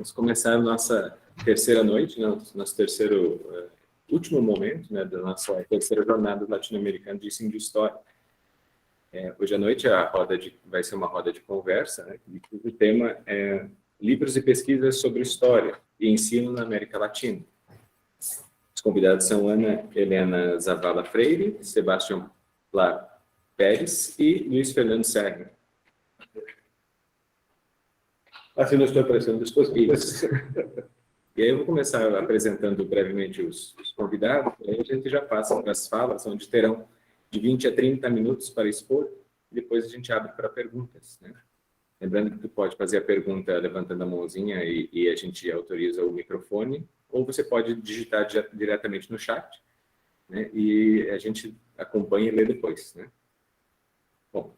Vamos começar a nossa terceira noite, né, nosso terceiro, último momento, né, da nossa terceira jornada latino-americana de ensino de história. Hoje à noite vai ser uma roda de conversa, né, e o tema é livros e pesquisas sobre história e ensino na América Latina. Os convidados são Ana Helena Zavala Freire, Sebastião Plá Pérez e Luiz Fernando Serra. Assim não estou aparecendo disponíveis. E aí eu vou começar apresentando brevemente os convidados, aí a gente já passa para as falas, onde terão de 20 a 30 minutos para expor, e depois a gente abre para perguntas, né? Lembrando que tu pode fazer a pergunta levantando a mãozinha e a gente autoriza o microfone, ou você pode digitar diretamente no chat, né? E a gente acompanha e lê depois, né? Bom,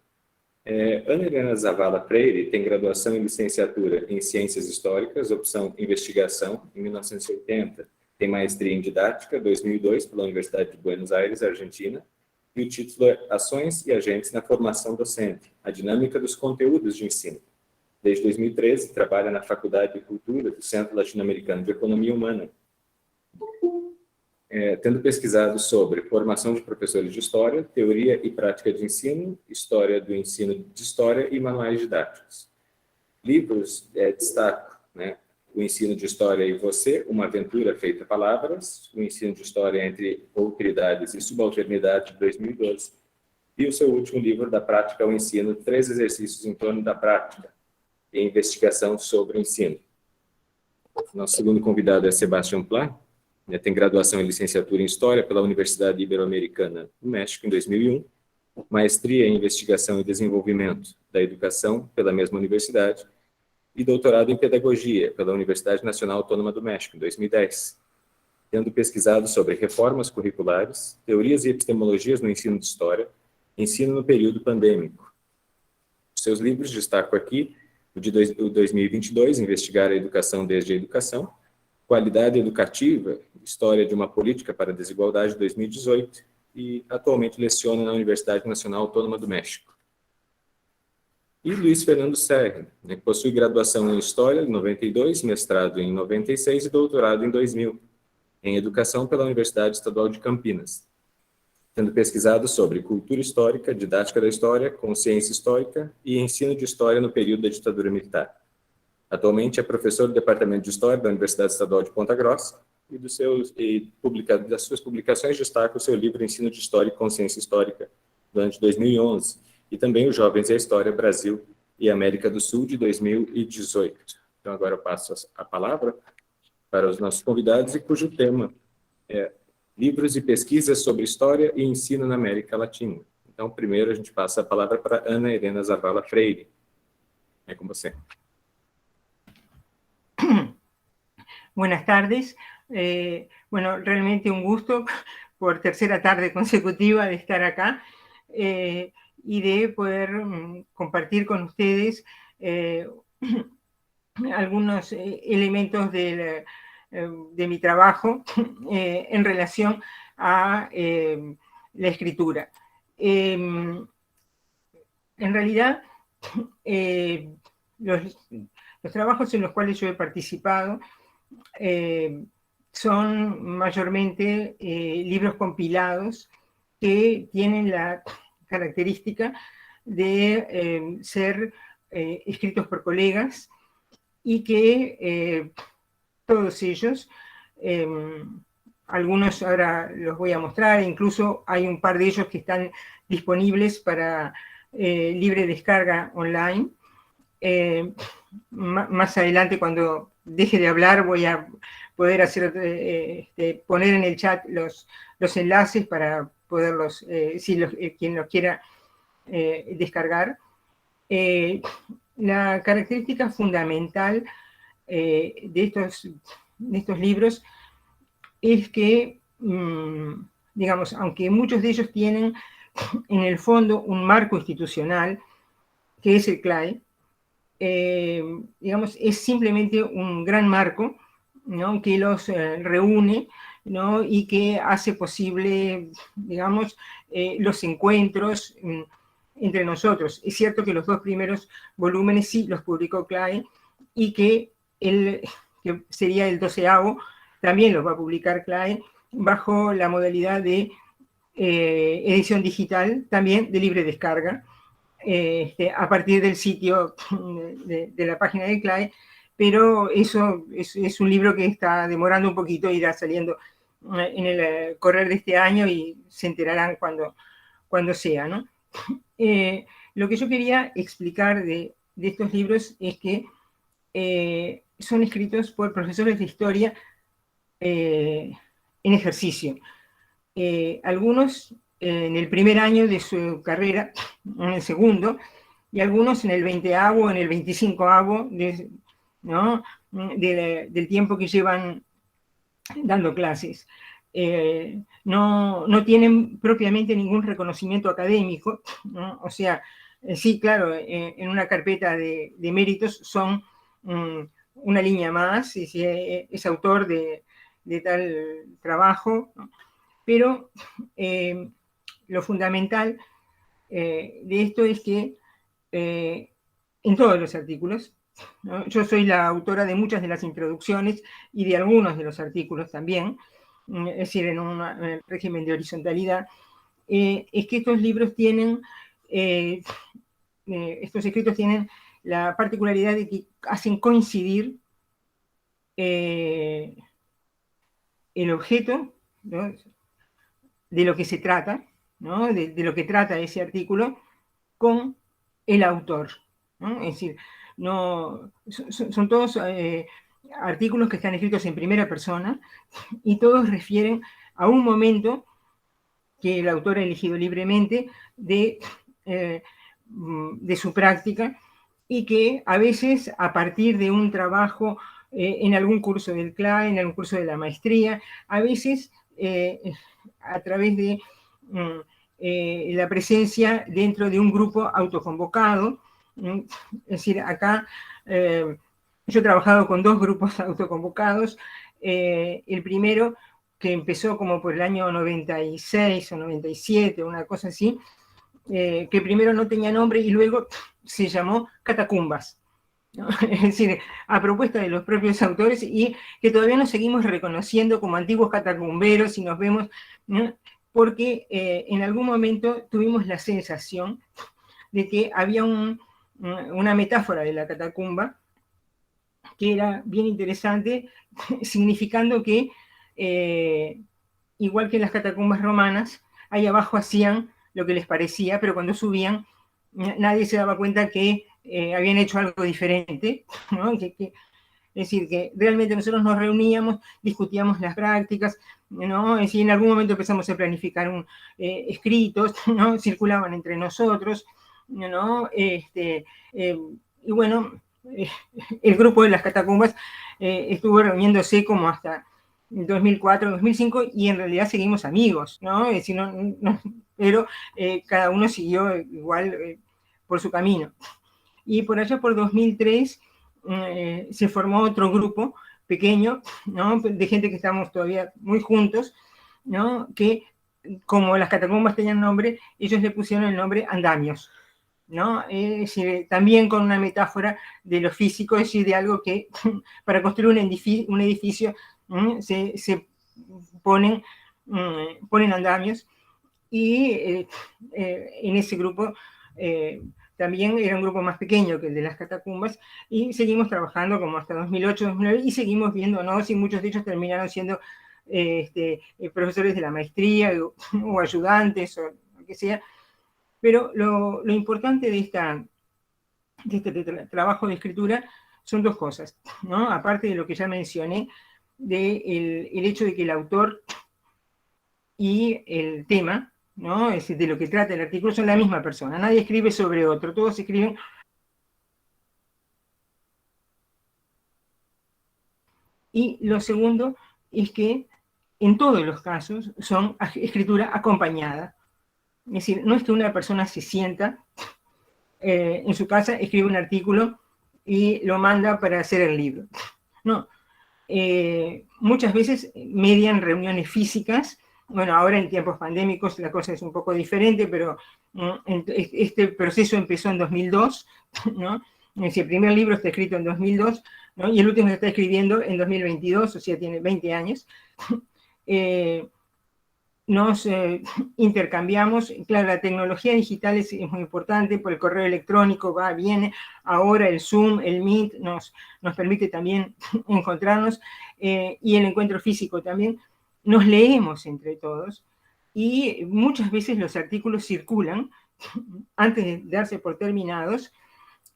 Ana Helena Zavala Freire tem graduação e licenciatura em Ciências Históricas, opção Investigação, em 1980. Tem maestria em Didática, 2002, pela Universidade de Buenos Aires, Argentina. E o título é Ações e Agentes na Formação Docente, a Dinâmica dos Conteúdos de Ensino. Desde 2013, trabalha na Faculdade de Cultura do Centro Latino-Americano de Economia Humana, tendo pesquisado sobre formação de professores de História, teoria e prática de ensino, história do ensino de História e manuais didáticos. Livros destaco, né, o ensino de História e você, uma aventura feita palavras, o ensino de História entre autoridades e subalternidade de 2012, e o seu último livro da prática ao ensino, 3 exercícios em torno da prática e investigação sobre o ensino. Nosso segundo convidado é Sebastião Plá. Tem graduação em licenciatura em História pela Universidade Ibero-Americana do México, em 2001, maestria em Investigação e Desenvolvimento da Educação pela mesma universidade e doutorado em Pedagogia pela Universidade Nacional Autônoma do México, em 2010, tendo pesquisado sobre reformas curriculares, teorias e epistemologias no ensino de História, ensino no período pandêmico. Seus livros destaco aqui o de 2022, Investigar a Educação desde a Educação, Qualidade Educativa, História de uma Política para a Desigualdade, 2018, e atualmente leciona na Universidade Nacional Autônoma do México. E Luiz Fernando Serra, que possui graduação em História em 92, mestrado em 96 e doutorado em 2000, em Educação pela Universidade Estadual de Campinas, tendo pesquisado sobre cultura histórica, didática da história, consciência histórica e ensino de história no período da ditadura militar. Atualmente é professor do Departamento de História da Universidade Estadual de Ponta Grossa e das suas publicações destaca o seu livro Ensino de História e Consciência Histórica, do ano de 2011, e também Os Jovens e a História, Brasil e América do Sul, de 2018. Então, agora eu passo a palavra para os nossos convidados, e cujo tema é Livros e Pesquisas sobre História e Ensino na América Latina. Então, primeiro a gente passa a palavra para Ana Helena Zavala Freire. É com você. Buenas tardes. Bueno, realmente un gusto por tercera tarde consecutiva de estar acá y de poder compartir con ustedes algunos elementos de mi trabajo en relación a la escritura. En realidad, los trabajos en los cuales yo he participado son mayormente libros compilados que tienen la característica de ser escritos por colegas y que todos ellos, algunos ahora los voy a mostrar, incluso hay un par de ellos que están disponibles para libre descarga online. Más adelante, cuando deje de hablar, voy a poder poner en el chat los enlaces para poderlos, quien los quiera descargar. La característica fundamental de estos libros es que, digamos, aunque muchos de ellos tienen en el fondo un marco institucional, que es el CLAE, digamos, es simplemente un gran marco, ¿no?, que los reúne, ¿no?, y que hace posible, digamos, los encuentros entre nosotros. Es cierto que los 2 primeros volúmenes sí los publicó CLAE y que que sería el 12º, también lo va a publicar CLAE bajo la modalidad de edición digital, también de libre descarga, a partir del sitio de la página de CLAE, pero eso es un libro que está demorando un poquito, irá saliendo en el correr de este año y se enterarán cuando sea, ¿no? Lo que yo quería explicar de estos libros es que son escritos por profesores de historia en ejercicio. Algunos en el primer año de su carrera, en el segundo, y algunos en el 20º, en el 25º, ¿no? Del tiempo que llevan dando clases. No tienen propiamente ningún reconocimiento académico, ¿no? O sea, sí, claro, en una carpeta de méritos son una línea más, y si es autor de tal trabajo, ¿no? Pero lo fundamental de esto es que en todos los artículos, ¿no? Yo soy la autora de muchas de las introducciones y de algunos de los artículos también, es decir, en un régimen de horizontalidad, es que estos libros tienen, estos escritos tienen la particularidad de que hacen coincidir el objeto, ¿no?, de lo que se trata, ¿no?, de lo que trata ese artículo, con el autor, ¿no? Es decir, son todos artículos que están escritos en primera persona y todos refieren a un momento que el autor ha elegido libremente de su práctica, y que a veces, a partir de un trabajo en algún curso del CLAE, en algún curso de la maestría, a veces a través de la presencia dentro de un grupo autoconvocado. Es decir, acá yo he trabajado con 2 grupos autoconvocados. El primero, que empezó como por el año 96 o 97, una cosa así, que primero no tenía nombre y luego se llamó Catacumbas, ¿no? Es decir, a propuesta de los propios autores, y que todavía nos seguimos reconociendo como antiguos catacumberos y nos vemos, ¿no?, porque en algún momento tuvimos la sensación de que había una metáfora de la catacumba que era bien interesante, significando que igual que en las catacumbas romanas, ahí abajo hacían lo que les parecía, pero cuando subían nadie se daba cuenta que habían hecho algo diferente, ¿no? Es decir, que realmente nosotros nos reuníamos, discutíamos las prácticas, ¿no? Es decir, en algún momento empezamos a planificar escritos, ¿no?, circulaban entre nosotros, ¿no? Y bueno, el grupo de las catacumbas estuvo reuniéndose como hasta 2004, 2005, y en realidad seguimos amigos, ¿no? Es decir, pero cada uno siguió igual por su camino. Y por allá por 2003 se formó otro grupo pequeño, ¿no?, de gente que estamos todavía muy juntos, ¿no?, que como las catacumbas tenían nombre, ellos le pusieron el nombre Andamios, ¿no? Es decir, también con una metáfora de lo físico, es decir, de algo que para construir un edificio se ponen andamios, y en ese grupo también era un grupo más pequeño que el de las catacumbas, y seguimos trabajando como hasta 2008, 2009, y seguimos viéndonos, y muchos de ellos terminaron siendo profesores de la maestría o ayudantes o lo que sea. Pero lo importante de este trabajo de escritura son 2 cosas, ¿no? Aparte de lo que ya mencioné, el hecho de que el autor y el tema, ¿no?, es decir, de lo que trata el artículo, son la misma persona. Nadie escribe sobre otro, todos escriben. Y lo segundo es que en todos los casos son escritura acompañada. Es decir, no es que una persona se sienta en su casa, escribe un artículo y lo manda para hacer el libro. No. Muchas veces median reuniones físicas. Bueno, ahora en tiempos pandémicos la cosa es un poco diferente, pero este proceso empezó en 2002, ¿no? El primer libro está escrito en 2002, ¿no? Y el último se está escribiendo en 2022, o sea, tiene 20 años. Nos intercambiamos, claro, la tecnología digital es muy importante, por el correo electrónico va, viene, ahora el Zoom, el Meet nos permite también encontrarnos, y el encuentro físico también. Nos leemos entre todos, y muchas veces los artículos circulan antes de darse por terminados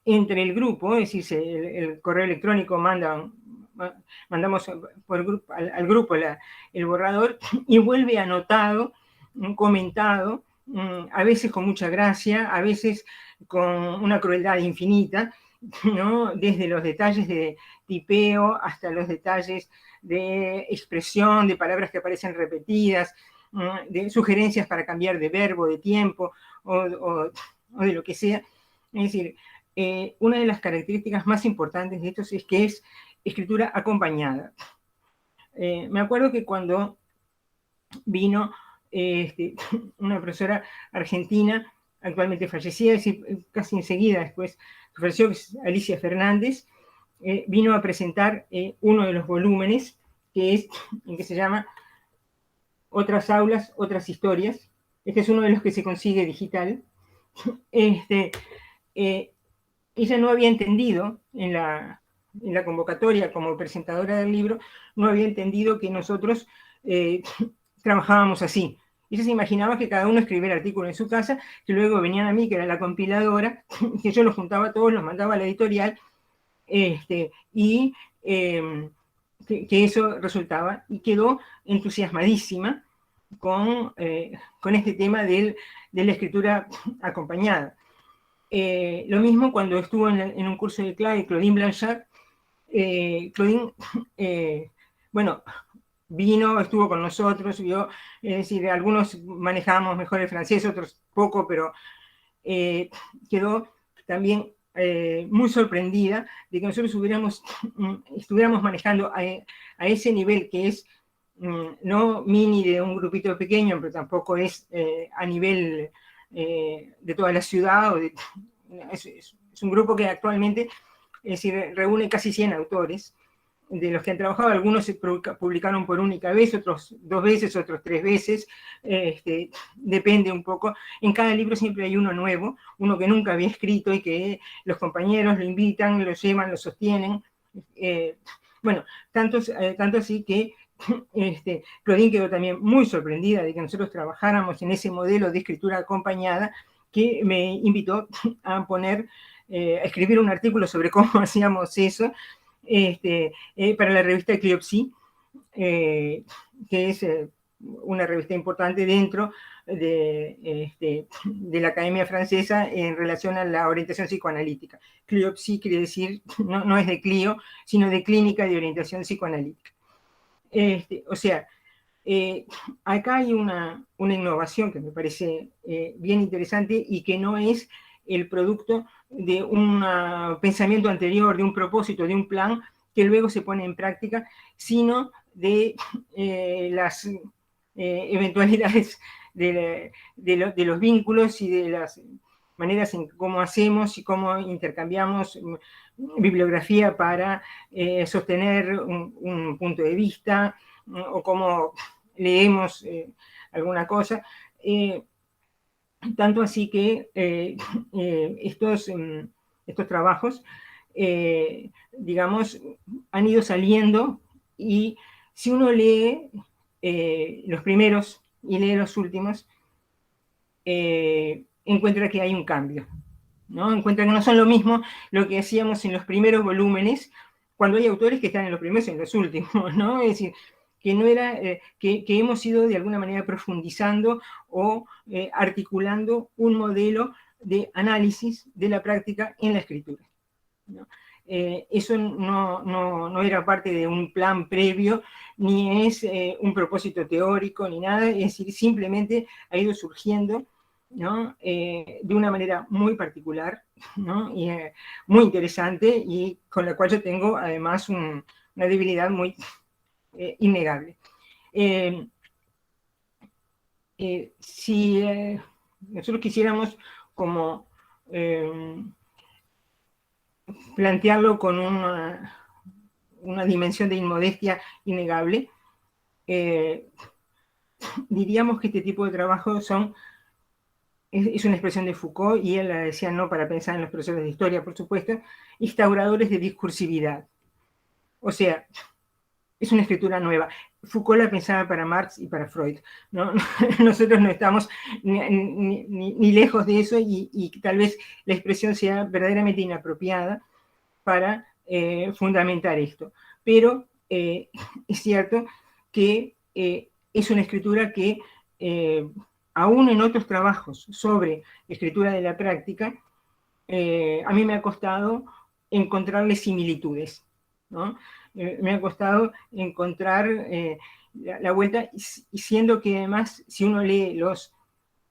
entre el grupo, es decir, el correo electrónico mandamos por grupo, al grupo el borrador, y vuelve anotado, comentado, a veces con mucha gracia, a veces con una crueldad infinita, ¿no? Desde los detalles de tipeo hasta los detalles de expresión, de palabras que aparecen repetidas, de sugerencias para cambiar de verbo, de tiempo, o de lo que sea. Es decir, una de las características más importantes de estos es que es escritura acompañada. Me acuerdo que cuando vino una profesora argentina, actualmente fallecida, es decir, casi enseguida después falleció, que es Alicia Fernández, vino a presentar uno de los volúmenes, que se llama Otras aulas, otras historias. Este es uno de los que se consigue digital. Ella no había entendido en la convocatoria como presentadora del libro, no había entendido que nosotros trabajábamos así. Ella se imaginaba que cada uno escribía el artículo en su casa, que luego venían a mí, que era la compiladora, que yo los juntaba todos, los mandaba a la editorial, y que eso resultaba, y quedó entusiasmadísima con este tema de la escritura acompañada. Lo mismo cuando estuvo en un curso de Claudine Blanchard. Claudine, bueno, vino, estuvo con nosotros, vio, es decir, algunos manejábamos mejor el francés, otros poco, pero quedó también muy sorprendida de que nosotros estuviéramos manejando a ese nivel, que es no mini de un grupito pequeño, pero tampoco es a nivel de toda la ciudad. Es un grupo que actualmente, es decir, reúne casi 100 autores, de los que han trabajado. Algunos se publicaron por única vez, otros 2 veces, otros 3 veces, depende un poco. En cada libro siempre hay uno nuevo, uno que nunca había escrito y que los compañeros lo invitan, lo llevan, lo sostienen. Bueno, tanto así que Claudine quedó también muy sorprendida de que nosotros trabajáramos en ese modelo de escritura acompañada, que me invitó a a escribir un artículo sobre cómo hacíamos eso, para la revista Cliopsy, que es una revista importante dentro de la Academia Francesa en relación a la orientación psicoanalítica. Cliopsy quiere decir, no es de Clio, sino de Clínica de Orientación Psicoanalítica. O sea, acá hay una innovación que me parece bien interesante, y que no es el producto de un pensamiento anterior, de un propósito, de un plan que luego se pone en práctica, sino de las eventualidades de los vínculos y de las maneras en cómo hacemos y cómo intercambiamos bibliografía para sostener un punto de vista, o cómo leemos alguna cosa. Tanto así que estos trabajos, digamos, han ido saliendo, y si uno lee los primeros y lee los últimos, encuentra que hay un cambio, ¿no? Encuentra que no son lo mismo lo que hacíamos en los primeros volúmenes, cuando hay autores que están en los primeros y en los últimos, ¿no? Es decir, que no era, que hemos ido de alguna manera profundizando o articulando un modelo de análisis de la práctica en la escritura, ¿no? Eso no era parte de un plan previo, ni es un propósito teórico, ni nada, es decir, simplemente ha ido surgiendo, ¿no? De una manera muy particular, ¿no? Y muy interesante, y con la cual yo tengo además una debilidad muy innegable. Si nosotros quisiéramos como plantearlo con una dimensión de inmodestia innegable. Diríamos que este tipo de trabajos es una expresión de Foucault, y él la decía no para pensar en los profesores de historia, por supuesto, instauradores de discursividad. O sea, es una escritura nueva. Foucault la pensaba para Marx y para Freud, ¿no? Nosotros no estamos ni lejos de eso, y tal vez la expresión sea verdaderamente inapropiada para fundamentar esto. Pero es cierto que es una escritura que, aún en otros trabajos sobre escritura de la práctica, a mí me ha costado encontrarle similitudes, ¿no? Me ha costado encontrar la vuelta, y siendo que además, si uno lee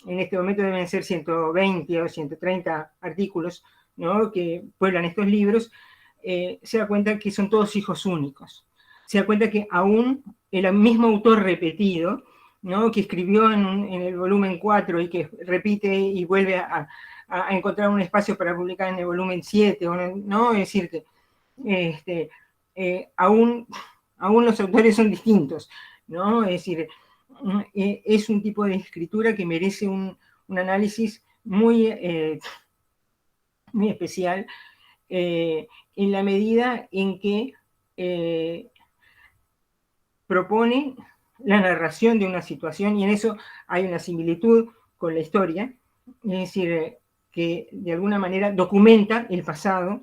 en este momento deben ser 120 o 130 artículos, ¿no?, que pueblan estos libros, se da cuenta que son todos hijos únicos. Se da cuenta que aún el mismo autor repetido, ¿no?, que escribió en el volumen 4 y que repite y vuelve a encontrar un espacio para publicar en el volumen 7, ¿no? Es decir, que aún los autores son distintos, ¿no? Es decir, es un tipo de escritura que merece un análisis muy especial, en la medida en que propone la narración de una situación, y en eso hay una similitud con la historia, es decir, que de alguna manera documenta el pasado,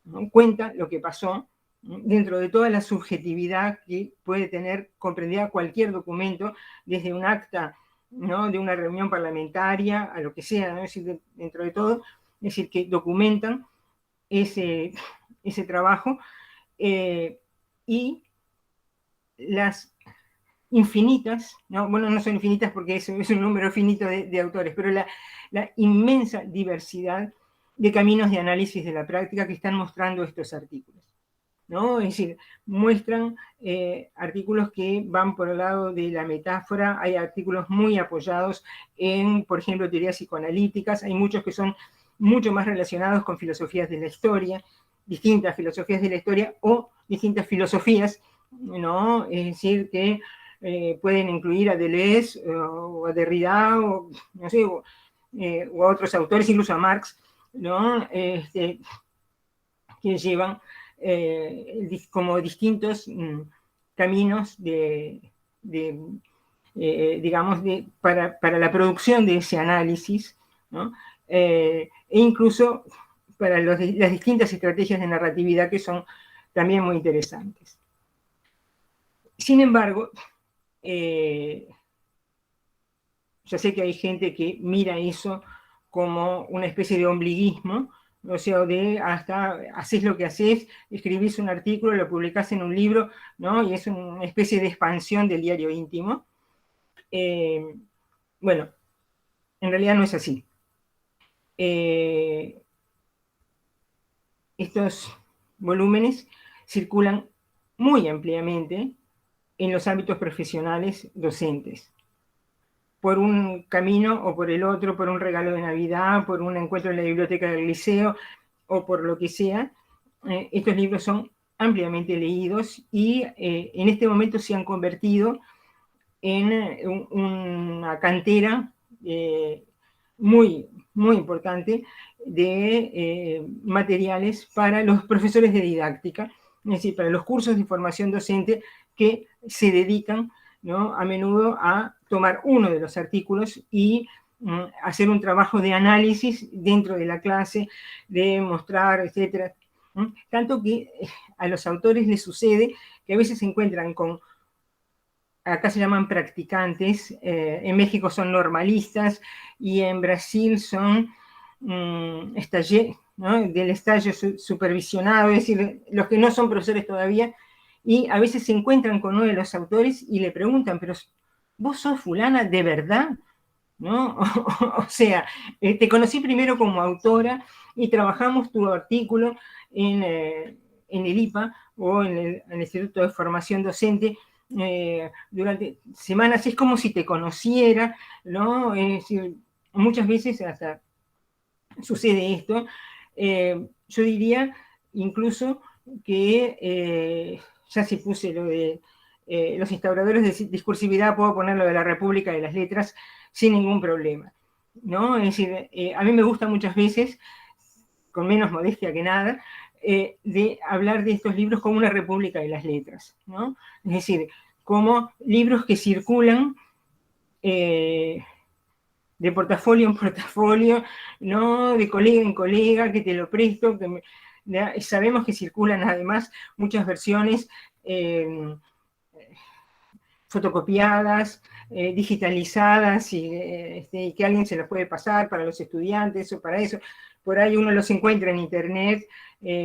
¿no?, cuenta lo que pasó, ¿no?, dentro de toda la subjetividad que puede tener comprendida cualquier documento, desde un acta, ¿no?, de una reunión parlamentaria a lo que sea, ¿no? Es decir, dentro de todo, es decir, que documentan ese trabajo, y las infinitas, ¿no? Bueno, no son infinitas porque es un número finito de autores, pero la inmensa diversidad de caminos de análisis de la práctica que están mostrando estos artículos, ¿no? Es decir, muestran artículos que van por el lado de la metáfora, hay artículos muy apoyados en, por ejemplo, teorías psicoanalíticas, hay muchos que son mucho más relacionados con filosofías de la historia, distintas filosofías de la historia o distintas filosofías, ¿no? Es decir, que pueden incluir a Deleuze o a Derrida, o, no sé, o a otros autores, incluso a Marx, ¿no? Que llevan como distintos caminos digamos, para la producción de ese análisis, ¿no? E incluso para las distintas estrategias de narratividad, que son también muy interesantes. Sin embargo, ya sé que hay gente que mira eso como una especie de ombliguismo, o sea, de hasta haces lo que haces, escribís un artículo, lo publicás en un libro, ¿no? Y es una especie de expansión del diario íntimo. Bueno, en realidad no es así. Estos volúmenes circulan muy ampliamente en los ámbitos profesionales docentes, por un camino o por el otro, por un regalo de Navidad, por un encuentro en la biblioteca del liceo, o por lo que sea. Estos libros son ampliamente leídos, y en este momento se han convertido en una cantera muy, muy importante de materiales para los profesores de didáctica, es decir, para los cursos de formación docente que se dedican, ¿no?, a menudo a tomar uno de los artículos y hacer un trabajo de análisis dentro de la clase, de mostrar, etcétera. Tanto que a los autores les sucede que a veces se encuentran con, acá se llaman practicantes, en México son normalistas, y en Brasil son estallé, ¿no?, del estallo supervisionado, es decir, los que no son profesores todavía, y a veces se encuentran con uno de los autores y le preguntan, pero ¿vos sos fulana de verdad? ¿No? O sea, te conocí primero como autora y trabajamos tu artículo en el IPA o en el Instituto de Formación Docente durante semanas, es como si te conociera, ¿no? Es decir, muchas veces hasta sucede esto. Yo diría incluso que ya si puse lo de los instauradores de discursividad, puedo poner lo de la República de las Letras sin ningún problema, ¿no? Es decir, a mí me gusta muchas veces, con menos modestia que nada, de hablar de estos libros como una República de las Letras, ¿no? Es decir, como libros que circulan de portafolio en portafolio, ¿no? De colega en colega, que te lo presto, sabemos que circulan además muchas versiones fotocopiadas, digitalizadas, y que alguien se las puede pasar para los estudiantes o para eso. Por ahí uno los encuentra en internet,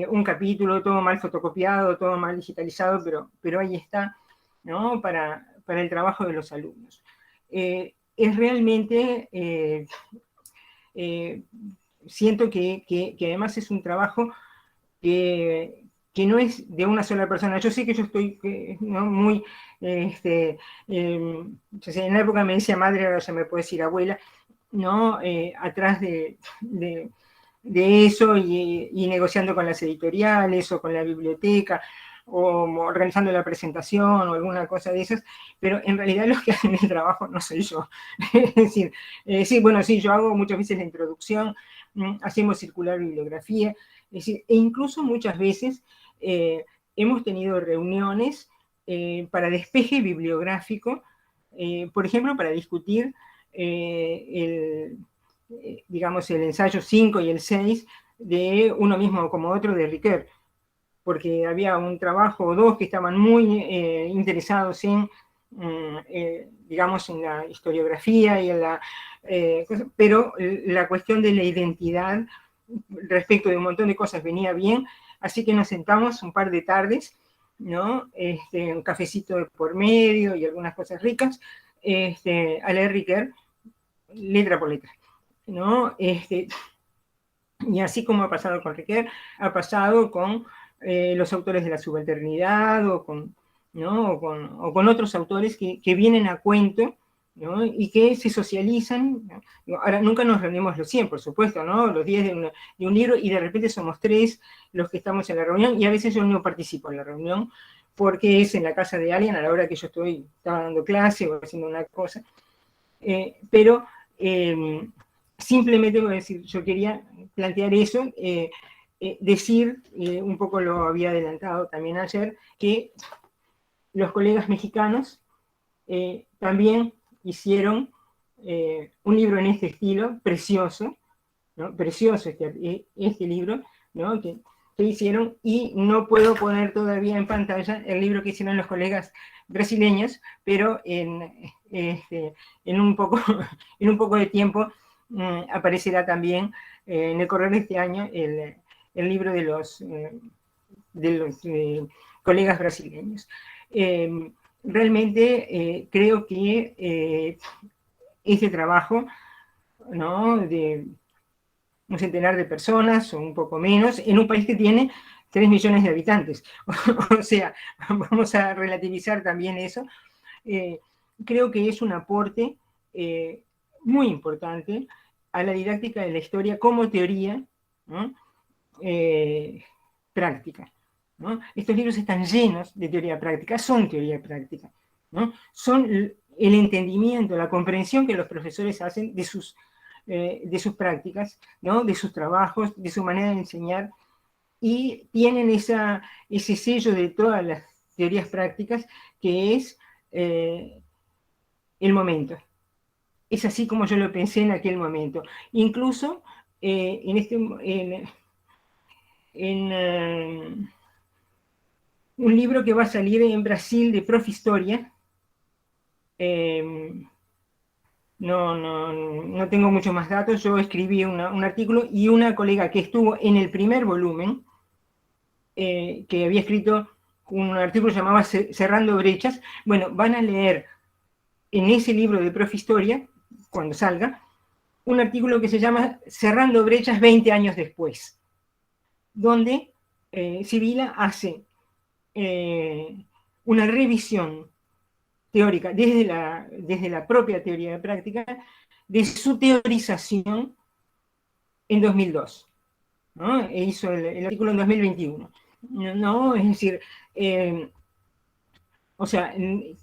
un capítulo todo mal fotocopiado, todo mal digitalizado, pero ahí está, ¿no? Para el trabajo de los alumnos. Es realmente, siento que además es un trabajo que no es de una sola persona. Yo sé que yo estoy, ¿no? Muy, yo sé, en la época me decía madre, ahora ya me puedo decir abuela, ¿no? Atrás de eso y negociando con las editoriales o con la biblioteca o organizando la presentación o alguna cosa de esas, pero en realidad los que hacen el trabajo no soy yo. Es decir, sí, bueno, sí, yo hago muchas veces la introducción, hacemos circular bibliografía, es decir, e incluso muchas veces hemos tenido reuniones para despeje bibliográfico, por ejemplo, para discutir digamos, el ensayo 5 y el 6 de Uno mismo como otro de Ricoeur, porque había un trabajo o dos que estaban muy interesados en, digamos, en la historiografía y en la... pero la cuestión de la identidad respecto de un montón de cosas venía bien, así que nos sentamos un par de tardes, ¿no? Un cafecito de por medio y algunas cosas ricas, a leer Ricoeur, letra por letra, ¿no? Y así como ha pasado con Ricoeur, ha pasado con los autores de la subalternidad o con, ¿no? o con otros autores que vienen a cuento, ¿no? Y que se socializan, ¿no? Ahora, nunca nos reunimos los 100, por supuesto, ¿no? Los 10 de un libro, y de repente somos 3 los que estamos en la reunión, y a veces yo no participo en la reunión, porque es en la casa de alguien a la hora que yo estaba dando clase o haciendo una cosa. Pero simplemente voy a decir, yo quería plantear eso, decir, un poco lo había adelantado también ayer, que los colegas mexicanos también hicieron un libro en este estilo, precioso, ¿no? Precioso este libro, ¿no? que hicieron, y no puedo poner todavía en pantalla el libro que hicieron los colegas brasileños, pero en un poco de tiempo aparecerá también en el correr de este año el libro de los colegas brasileños. Realmente creo que este trabajo, ¿no? de un centenar de personas o un poco menos, en un país que tiene 3 millones de habitantes. O sea, vamos a relativizar también eso. Creo que es un aporte muy importante a la didáctica de la historia como teoría, ¿no? Práctica, ¿no? Estos libros están llenos de teoría práctica, son teoría práctica, ¿no? Son el entendimiento, la comprensión que los profesores hacen de sus prácticas, ¿no? De sus trabajos, de su manera de enseñar, y tienen ese sello de todas las teorías prácticas, que es el momento. Es así como yo lo pensé en aquel momento. Incluso en un libro que va a salir en Brasil de Profistoria, no tengo muchos más datos, yo escribí un artículo, y una colega que estuvo en el primer volumen, que había escrito un artículo llamado Cerrando Brechas, bueno, van a leer en ese libro de Profistoria, cuando salga, un artículo que se llama Cerrando Brechas 20 años después, donde Sibila hace una revisión teórica desde la propia teoría de práctica de su teorización en 2002, ¿no? E hizo el artículo en 2021. ¿no? Es decir, o sea,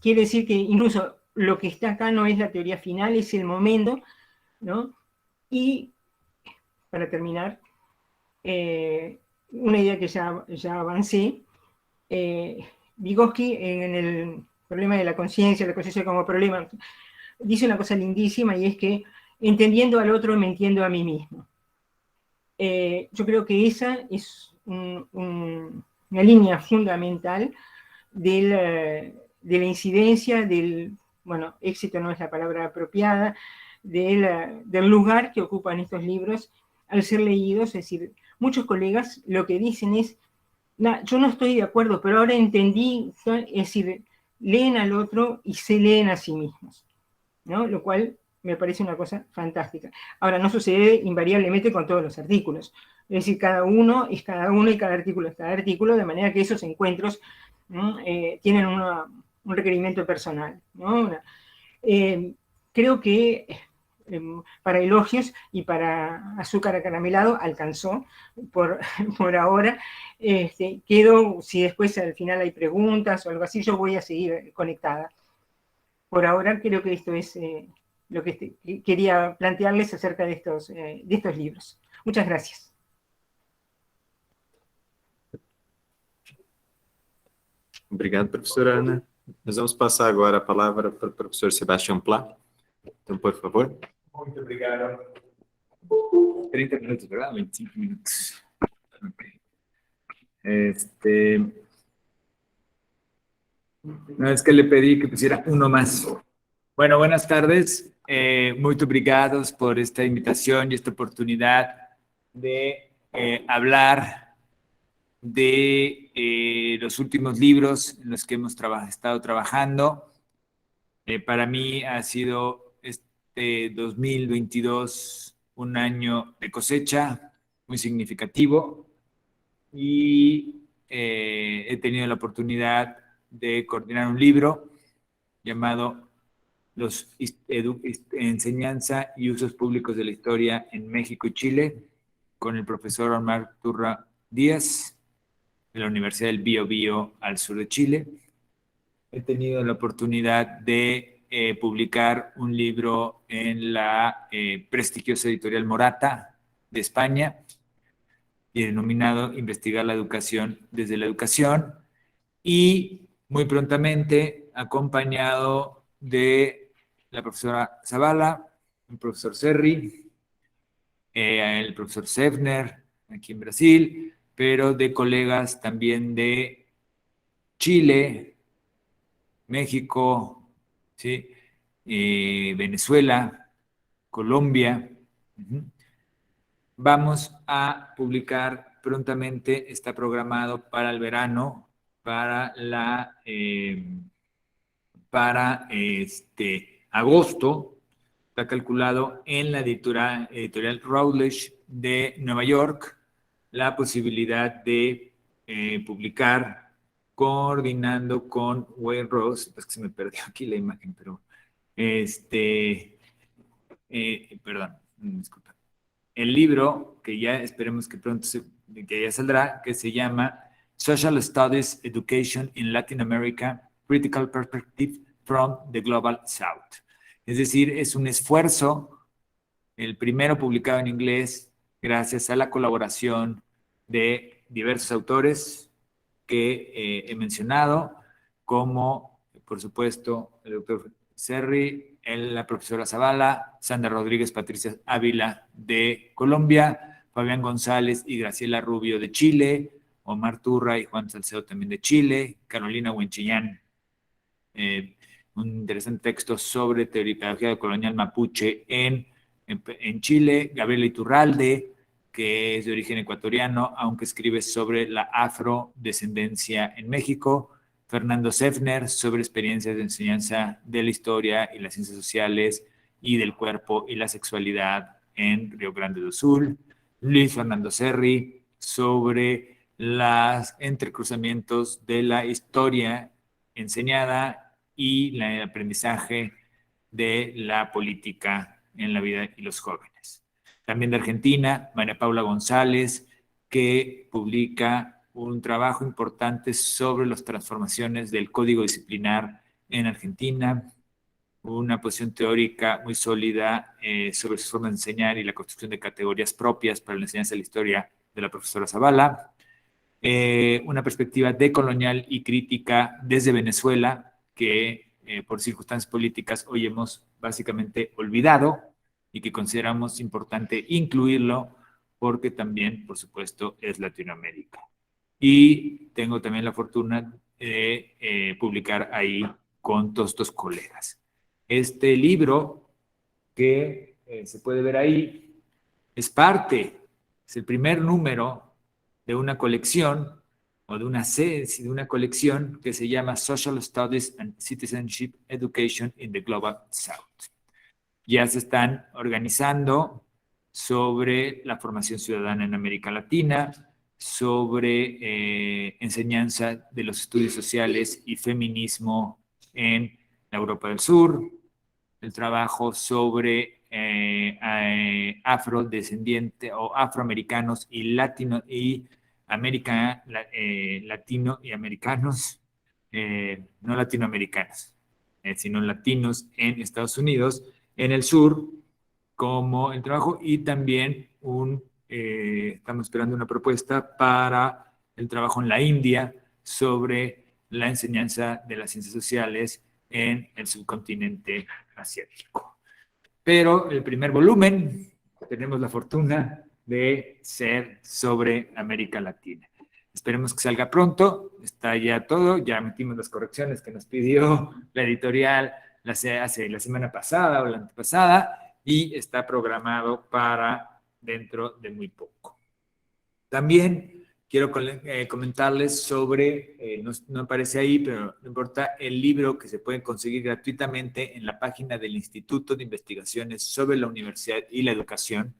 quiere decir que incluso lo que está acá no es la teoría final, es el momento, ¿no? Y, para terminar, una idea que ya avancé, Vygotsky en el problema de la conciencia como problema, dice una cosa lindísima, y es que entendiendo al otro me entiendo a mí mismo. Yo creo que esa es una línea fundamental de la incidencia bueno, éxito no es la palabra apropiada, del lugar que ocupan estos libros al ser leídos. Es decir, muchos colegas lo que dicen es, yo no estoy de acuerdo, pero ahora entendí, es decir, leen al otro y se leen a sí mismos, ¿no? Lo cual me parece una cosa fantástica. Ahora, no sucede invariablemente con todos los artículos. Es decir, cada uno es cada uno y cada artículo es cada artículo, de manera que esos encuentros, ¿no? Tienen un requerimiento personal, ¿no? Creo que para elogios y para azúcar acaramelado alcanzó por, por ahora. Quedo, si después al final hay preguntas o algo así, yo voy a seguir conectada. Por ahora creo que esto es lo que quería plantearles acerca de estos libros. Muchas gracias. Obrigado, professora Ana. Nós vamos passar agora a palavra para o professor Sebastião Pla. Então, por favor. Muito obrigado. 30 minutos, ¿verdad? 25 minutos. Okay. No, es que le pedí que pusiera uno más. Bueno, buenas tardes. Muy obrigados por esta invitación y esta oportunidad de hablar de los últimos libros en los que hemos estado trabajando. Para mí ha sido este 2022 un año de cosecha muy significativo, y he tenido la oportunidad de coordinar un libro llamado Los Enseñanza y Usos Públicos de la Historia en México y Chile, con el profesor Omar Turra Díaz, de la Universidad del Biobío al sur de Chile. He tenido la oportunidad de publicar un libro en la prestigiosa editorial Morata de España, y denominado Investigar la educación desde la educación, y muy prontamente acompañado de la profesora Zavala, el profesor Serri, el profesor Sefner, aquí en Brasil, pero de colegas también de Chile, México, ¿sí? Venezuela, Colombia. Vamos a publicar prontamente, está programado para el verano, para agosto, está calculado en la editorial Routledge de Nueva York, la posibilidad de publicar, coordinando con Wayne Rose. Es que se me perdió aquí la imagen, pero perdón, disculpa. El libro, que ya esperemos que pronto que ya saldrá, que se llama Social Studies Education in Latin America, Critical Perspective from the Global South. Es decir, es un esfuerzo, el primero publicado en inglés, gracias a la colaboración de diversos autores que he mencionado, como, por supuesto, el doctor Serri, la profesora Zavala, Sandra Rodríguez, Patricia Ávila de Colombia, Fabián González y Graciela Rubio de Chile, Omar Turra y Juan Salcedo también de Chile, Carolina Huenchillán, un interesante texto sobre teoría y pedagogía colonial mapuche en Chile, Gabriela Iturralde, que es de origen ecuatoriano, aunque escribe sobre la afrodescendencia en México, Fernando Sefner, sobre experiencias de enseñanza de la historia y las ciencias sociales y del cuerpo y la sexualidad en Río Grande do Sul, Luis Fernando Serri, sobre los entrecruzamientos de la historia enseñada y el aprendizaje de la política en la vida y los jóvenes. También de Argentina, María Paula González, que publica un trabajo importante sobre las transformaciones del código disciplinar en Argentina, una posición teórica muy sólida sobre sus formas de enseñar y la construcción de categorías propias para la enseñanza de la historia de la profesora Zavala, una perspectiva decolonial y crítica desde Venezuela, que por circunstancias políticas hoy hemos básicamente olvidado y que consideramos importante incluirlo porque también, por supuesto, es Latinoamérica. Y tengo también la fortuna de publicar ahí con todos estos colegas. Este libro que se puede ver ahí es parte, es el primer número de una colección o de una serie, de una colección que se llama Social Studies and Citizenship Education in the Global South. Ya se están organizando sobre la formación ciudadana en América Latina, sobre enseñanza de los estudios sociales y feminismo en la Europa del Sur, el trabajo sobre afrodescendientes o afroamericanos y latino y latino y americanos, no latinoamericanos, sino latinos en Estados Unidos, en el sur, como el trabajo, y también estamos esperando una propuesta para el trabajo en la India sobre la enseñanza de las ciencias sociales en el subcontinente asiático. Pero el primer volumen, tenemos la fortuna de ser sobre América Latina. Esperemos que salga pronto, está ya todo, ya metimos las correcciones que nos pidió la editorial hace la semana pasada o la antepasada y está programado para dentro de muy poco. También quiero comentarles sobre, no aparece ahí, pero no importa, el libro que se puede conseguir gratuitamente en la página del Instituto de Investigaciones sobre la Universidad y la Educación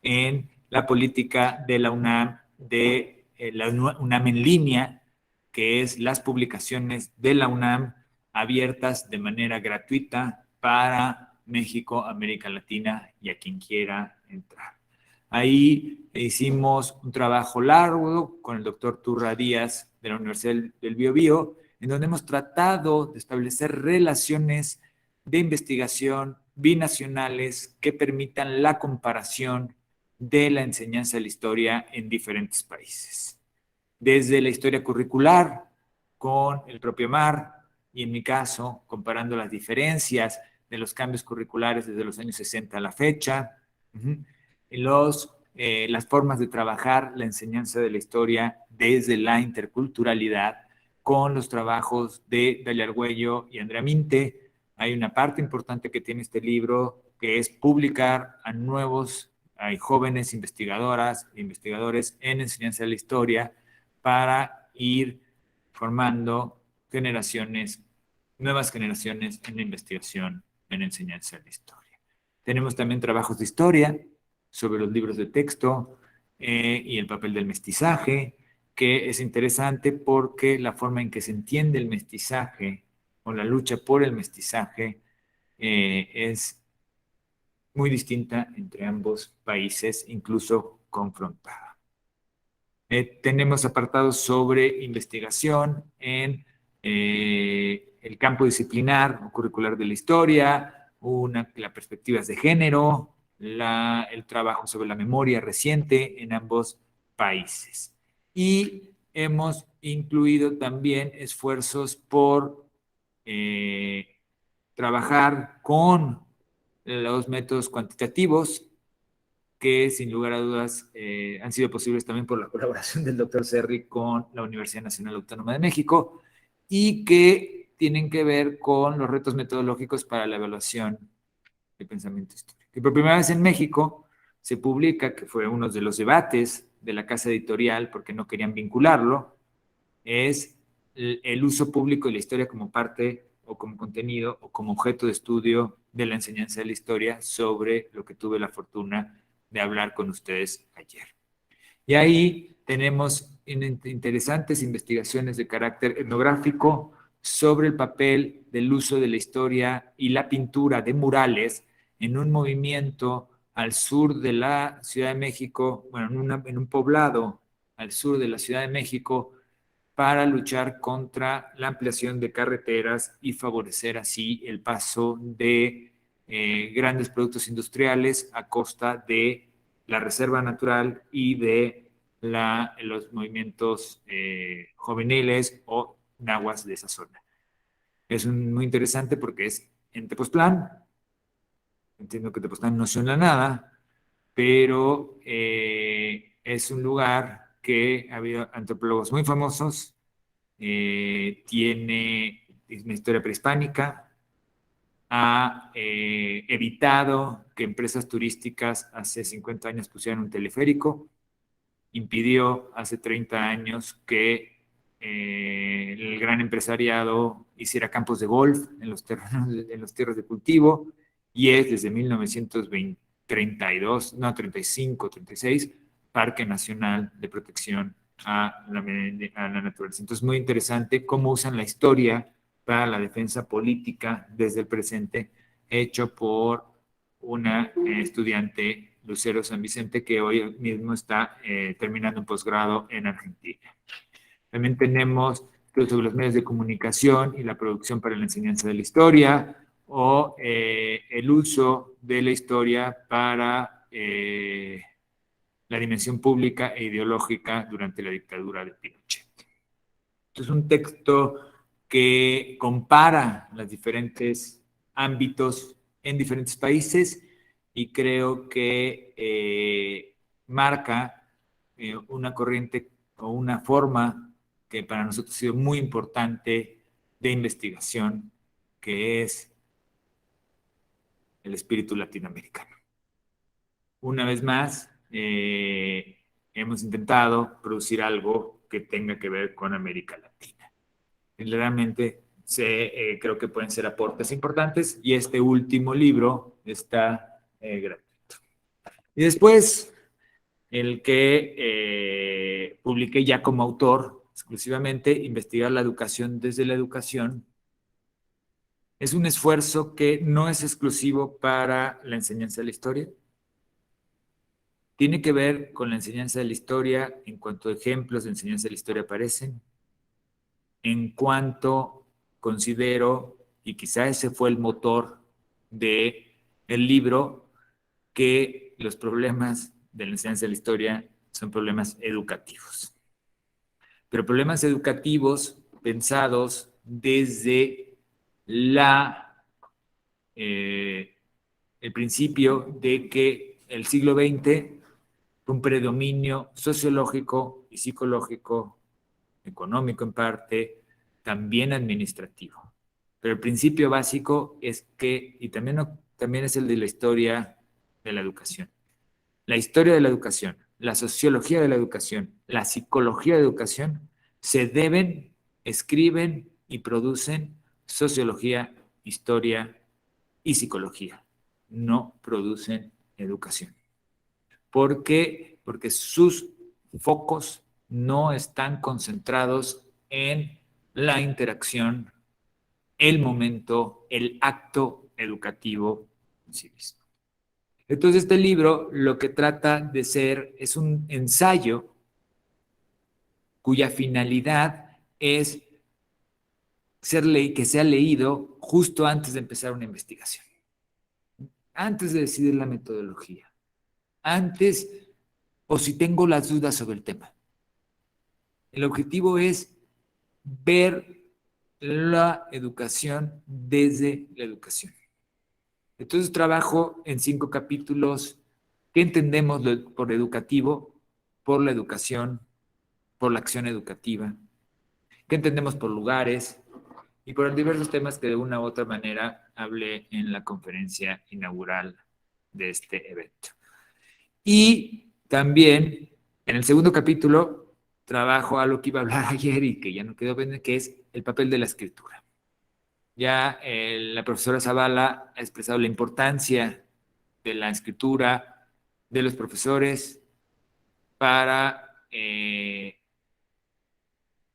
en la política de la UNAM, de la UNAM en línea, que es las publicaciones de la UNAM abiertas de manera gratuita para México, América Latina y a quien quiera entrar. Ahí hicimos un trabajo largo con el doctor Turra Díaz de la Universidad del Biobío, en donde hemos tratado de establecer relaciones de investigación binacionales que permitan la comparación de la enseñanza de la historia en diferentes países. Desde la historia curricular con el propio MAR y en mi caso comparando las diferencias de los cambios curriculares desde los años 60 a la fecha, las formas de trabajar la enseñanza de la historia desde la interculturalidad con los trabajos de Dalia Argüello y Andrea Minte. Hay una parte importante que tiene este libro que es publicar a hay jóvenes investigadoras e investigadores en enseñanza de la historia para ir formando nuevas generaciones en la investigación en enseñanza de la historia. Tenemos también trabajos de historia sobre los libros de texto y el papel del mestizaje, que es interesante porque la forma en que se entiende el mestizaje o la lucha por el mestizaje es muy distinta entre ambos países, incluso confrontada. Tenemos apartados sobre investigación en el campo disciplinar o curricular de la historia, las perspectivas de género, el trabajo sobre la memoria reciente en ambos países. Y hemos incluido también esfuerzos por trabajar con los métodos cuantitativos, que sin lugar a dudas han sido posibles también por la colaboración del doctor Cerri con la Universidad Nacional Autónoma de México y que tienen que ver con los retos metodológicos para la evaluación del pensamiento histórico. Y por primera vez en México se publica, que fue uno de los debates de la casa editorial porque no querían vincularlo, es el uso público de la historia como parte o como contenido o como objeto de estudio de la enseñanza de la historia, sobre lo que tuve la fortuna de hablar con ustedes ayer. Y ahí tenemos interesantes investigaciones de carácter etnográfico sobre el papel del uso de la historia y la pintura de murales en un movimiento al sur de la Ciudad de México, bueno, en un poblado al sur de la Ciudad de México para luchar contra la ampliación de carreteras y favorecer así el paso de grandes productos industriales a costa de la reserva natural y de los movimientos juveniles o nahuas de esa zona. Es muy interesante porque es en Tepoztlán. Entiendo que Tepoztlán no suena nada, pero es un lugar que ha habido antropólogos muy famosos, tiene una historia prehispánica, ha evitado que empresas turísticas hace 50 años pusieran un teleférico, impidió hace 30 años que el gran empresariado hiciera campos de golf en los terrenos, en las tierras de cultivo, y es desde 1935, 36, Parque Nacional de Protección a la naturaleza. Entonces, muy interesante cómo usan la historia para la defensa política desde el presente, hecho por una estudiante, Lucero San Vicente, que hoy mismo está terminando un posgrado en Argentina. También tenemos sobre los medios de comunicación y la producción para la enseñanza de la historia, o el uso de la historia para la dimensión pública e ideológica durante la dictadura de Pinochet. Es un texto que compara los diferentes ámbitos en diferentes países y creo que marca una corriente o una forma que para nosotros ha sido muy importante de investigación, que es el espíritu latinoamericano. Una vez más, hemos intentado producir algo que tenga que ver con América Latina. Realmente creo que pueden ser aportes importantes y este último libro está gratuito. Y después, el que publiqué ya como autor exclusivamente, Investigar la educación desde la educación, es un esfuerzo que no es exclusivo para la enseñanza de la historia. Tiene que ver con la enseñanza de la historia en cuanto ejemplos de enseñanza de la historia aparecen, en cuanto considero, y quizá ese fue el motor del libro, que los problemas de la enseñanza de la historia son problemas educativos. Pero problemas educativos pensados desde el principio de que el siglo XX fue un predominio sociológico y psicológico, económico en parte, también administrativo. Pero el principio básico es que, y también es el de la historia de la educación. La historia de la educación, la sociología de la educación, la psicología de la educación se deben, escriben y producen sociología, historia y psicología. No producen educación. ¿Por qué? Porque sus focos no están concentrados en la interacción, el momento, el acto educativo en sí mismo. Entonces, este libro lo que trata de ser es un ensayo cuya finalidad es que sea leído justo antes de empezar una investigación, antes de decidir la metodología, antes o si tengo las dudas sobre el tema. El objetivo es ver la educación desde la educación. Entonces trabajo en 5 capítulos. ¿Qué entendemos por educativo? Por la educación, por la acción educativa. ¿Qué entendemos por lugares? Y por los diversos temas que de una u otra manera hablé en la conferencia inaugural de este evento. Y también en el segundo capítulo trabajo a lo que iba a hablar ayer y que ya no quedó pendiente, que es el papel de la escritura. Ya la profesora Zavala ha expresado la importancia de la escritura de los profesores para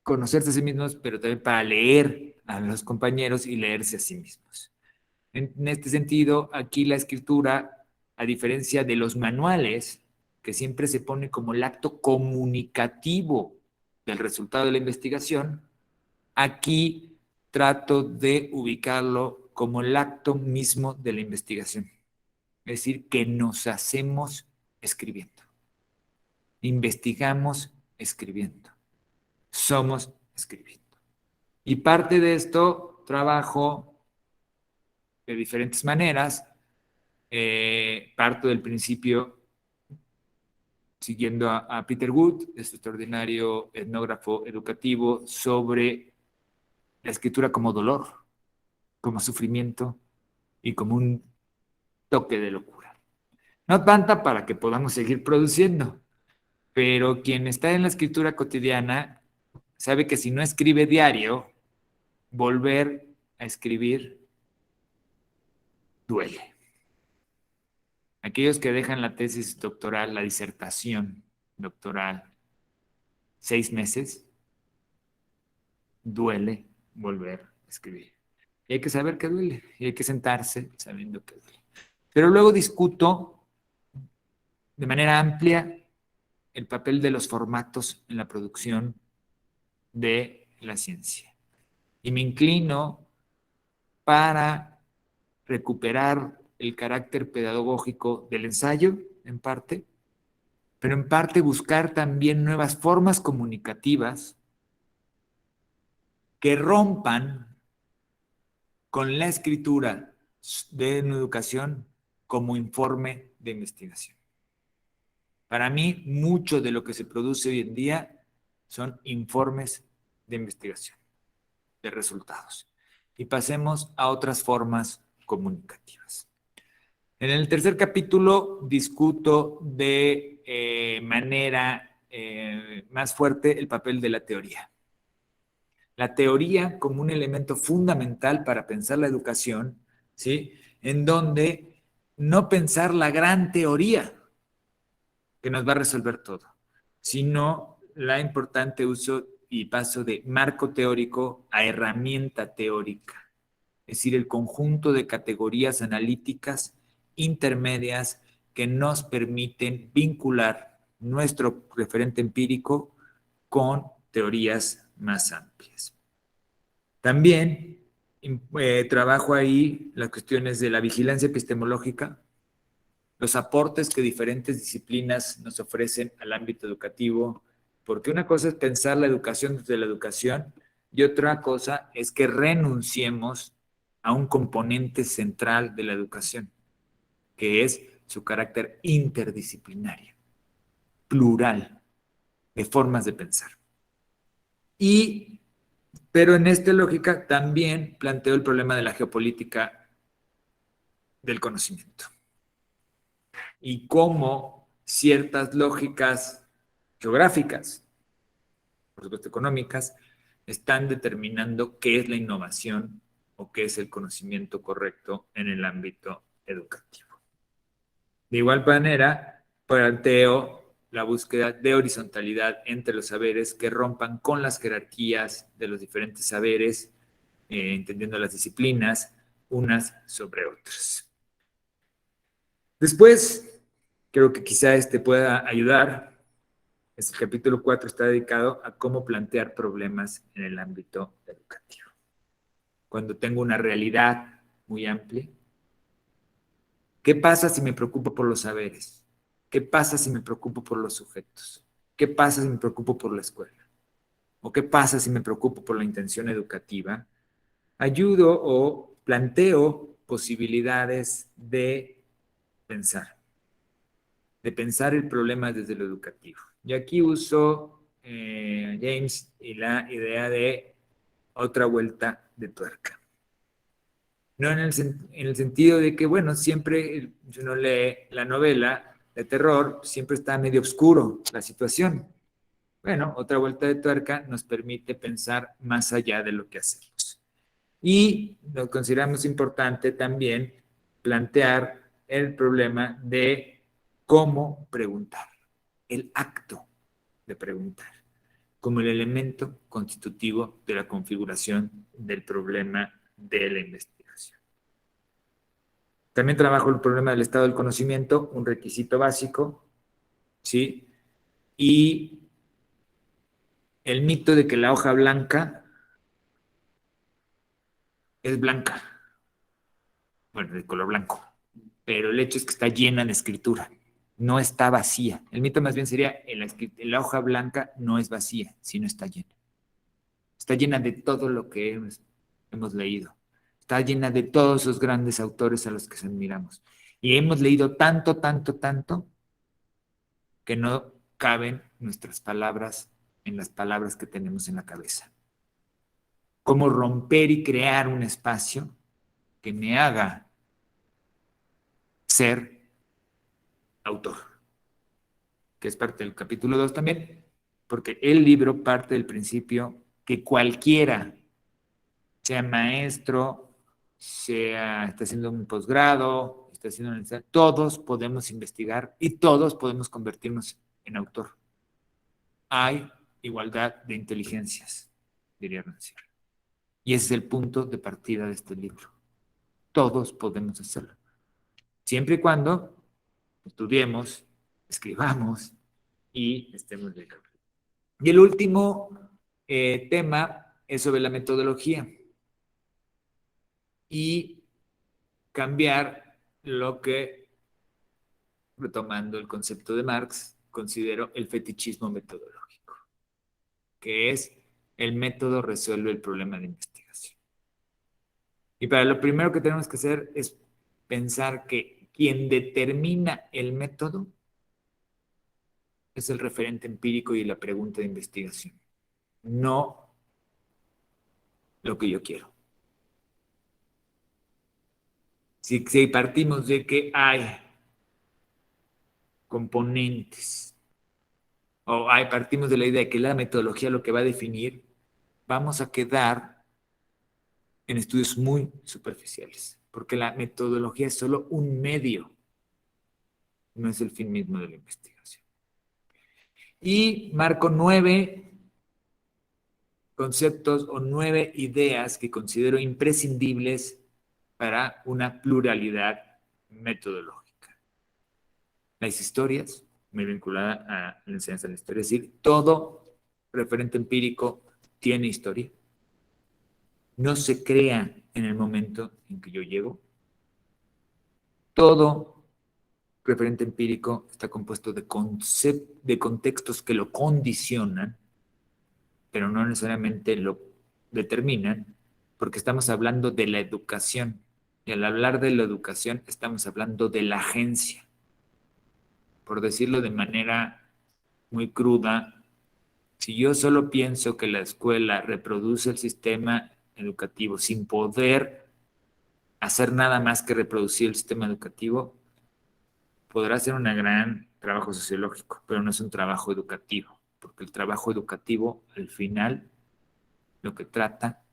conocerse a sí mismos, pero también para leer a los compañeros y leerse a sí mismos. En este sentido, aquí la escritura, a diferencia de los manuales que siempre se pone como el acto comunicativo del resultado de la investigación, aquí trato de ubicarlo como el acto mismo de la investigación. Es decir, que nos hacemos escribiendo. Investigamos escribiendo. Somos escribiendo. Y parte de esto trabajo de diferentes maneras. Parto del principio siguiendo a Peter Wood, este extraordinario etnógrafo educativo, sobre la escritura como dolor, como sufrimiento y como un toque de locura. No tanta para que podamos seguir produciendo, pero quien está en la escritura cotidiana sabe que si no escribe diario, volver a escribir duele. Aquellos que dejan la tesis doctoral, la disertación doctoral, 6 meses, duele volver a escribir. Y hay que saber que duele, y hay que sentarse sabiendo que duele. Pero luego discuto de manera amplia el papel de los formatos en la producción de la ciencia. Y me inclino para recuperar el carácter pedagógico del ensayo, en parte, pero en parte buscar también nuevas formas comunicativas que rompan con la escritura de una educación como informe de investigación. Para mí, mucho de lo que se produce hoy en día son informes de investigación, de resultados. Y pasemos a otras formas comunicativas. En el tercer capítulo discuto de manera más fuerte el papel de la teoría. La teoría como un elemento fundamental para pensar la educación, ¿sí? En donde no pensar la gran teoría que nos va a resolver todo, sino la importante uso y paso de marco teórico a herramienta teórica, es decir, el conjunto de categorías analíticas intermedias que nos permiten vincular nuestro referente empírico con teorías más amplias. También trabajo ahí las cuestiones de la vigilancia epistemológica, los aportes que diferentes disciplinas nos ofrecen al ámbito educativo, porque una cosa es pensar la educación desde la educación y otra cosa es que renunciemos a un componente central de la educación, que es su carácter interdisciplinario, plural, de formas de pensar. Pero en esta lógica también planteo el problema de la geopolítica del conocimiento y cómo ciertas lógicas geográficas, por supuesto económicas, están determinando qué es la innovación o qué es el conocimiento correcto en el ámbito educativo. De igual manera, planteo la búsqueda de horizontalidad entre los saberes que rompan con las jerarquías de los diferentes saberes, entendiendo las disciplinas unas sobre otras. Después, creo que quizá este pueda ayudar. Este capítulo 4 está dedicado a cómo plantear problemas en el ámbito educativo. Cuando tengo una realidad muy amplia, ¿qué pasa si me preocupo por los saberes? ¿Qué pasa si me preocupo por los sujetos? ¿Qué pasa si me preocupo por la escuela? ¿O qué pasa si me preocupo por la intención educativa? Ayudo o planteo posibilidades de pensar el problema desde lo educativo. Y aquí uso James y la idea de otra vuelta de tuerca. No en el sentido de que, bueno, siempre, si uno lee la novela de terror, siempre está medio oscuro la situación. Bueno, otra vuelta de tuerca nos permite pensar más allá de lo que hacemos. Y lo consideramos importante también plantear el problema de cómo preguntar, el acto de preguntar, como el elemento constitutivo de la configuración del problema de la investigación. También trabajo el problema del estado del conocimiento, un requisito básico, ¿sí? Y el mito de que la hoja blanca es blanca, bueno, de color blanco, pero el hecho es que está llena de escritura, no está vacía. El mito más bien sería, la hoja blanca no es vacía, sino está llena. Está llena de todo lo que hemos leído. Está llena de todos esos grandes autores a los que admiramos. Y hemos leído tanto, tanto, tanto, que no caben nuestras palabras en las palabras que tenemos en la cabeza. Cómo romper y crear un espacio que me haga ser autor, que es parte del capítulo 2 también, porque el libro parte del principio que cualquiera, sea maestro, está haciendo un posgrado, está haciendo una, todos podemos investigar y todos podemos convertirnos en autor. Hay igualdad de inteligencias, diría Rancière. Y ese es el punto de partida de este libro. Todos podemos hacerlo. Siempre y cuando estudiemos, escribamos y estemos de acuerdo. Y el último tema es sobre la metodología y cambiar lo que, retomando el concepto de Marx, considero el fetichismo metodológico, que es el método resuelve el problema de investigación. Y para lo primero que tenemos que hacer es pensar que quien determina el método es el referente empírico y la pregunta de investigación, no lo que yo quiero. Si partimos de que hay componentes, o partimos de la idea de que la metodología lo que va a definir, vamos a quedar en estudios muy superficiales, porque la metodología es solo un medio, no es el fin mismo de la investigación. Y marco 9 conceptos o 9 ideas que considero imprescindibles para una pluralidad metodológica. Las historias, muy vinculada a la enseñanza de la historia, es decir, todo referente empírico tiene historia. No se crea en el momento en que yo llego. Todo referente empírico está compuesto de contextos que lo condicionan, pero no necesariamente lo determinan, porque estamos hablando de la educación. Y al hablar de la educación, estamos hablando de la agencia. Por decirlo de manera muy cruda, si yo solo pienso que la escuela reproduce el sistema educativo sin poder hacer nada más que reproducir el sistema educativo, podrá ser un gran trabajo sociológico, pero no es un trabajo educativo, porque el trabajo educativo, al final, lo que trata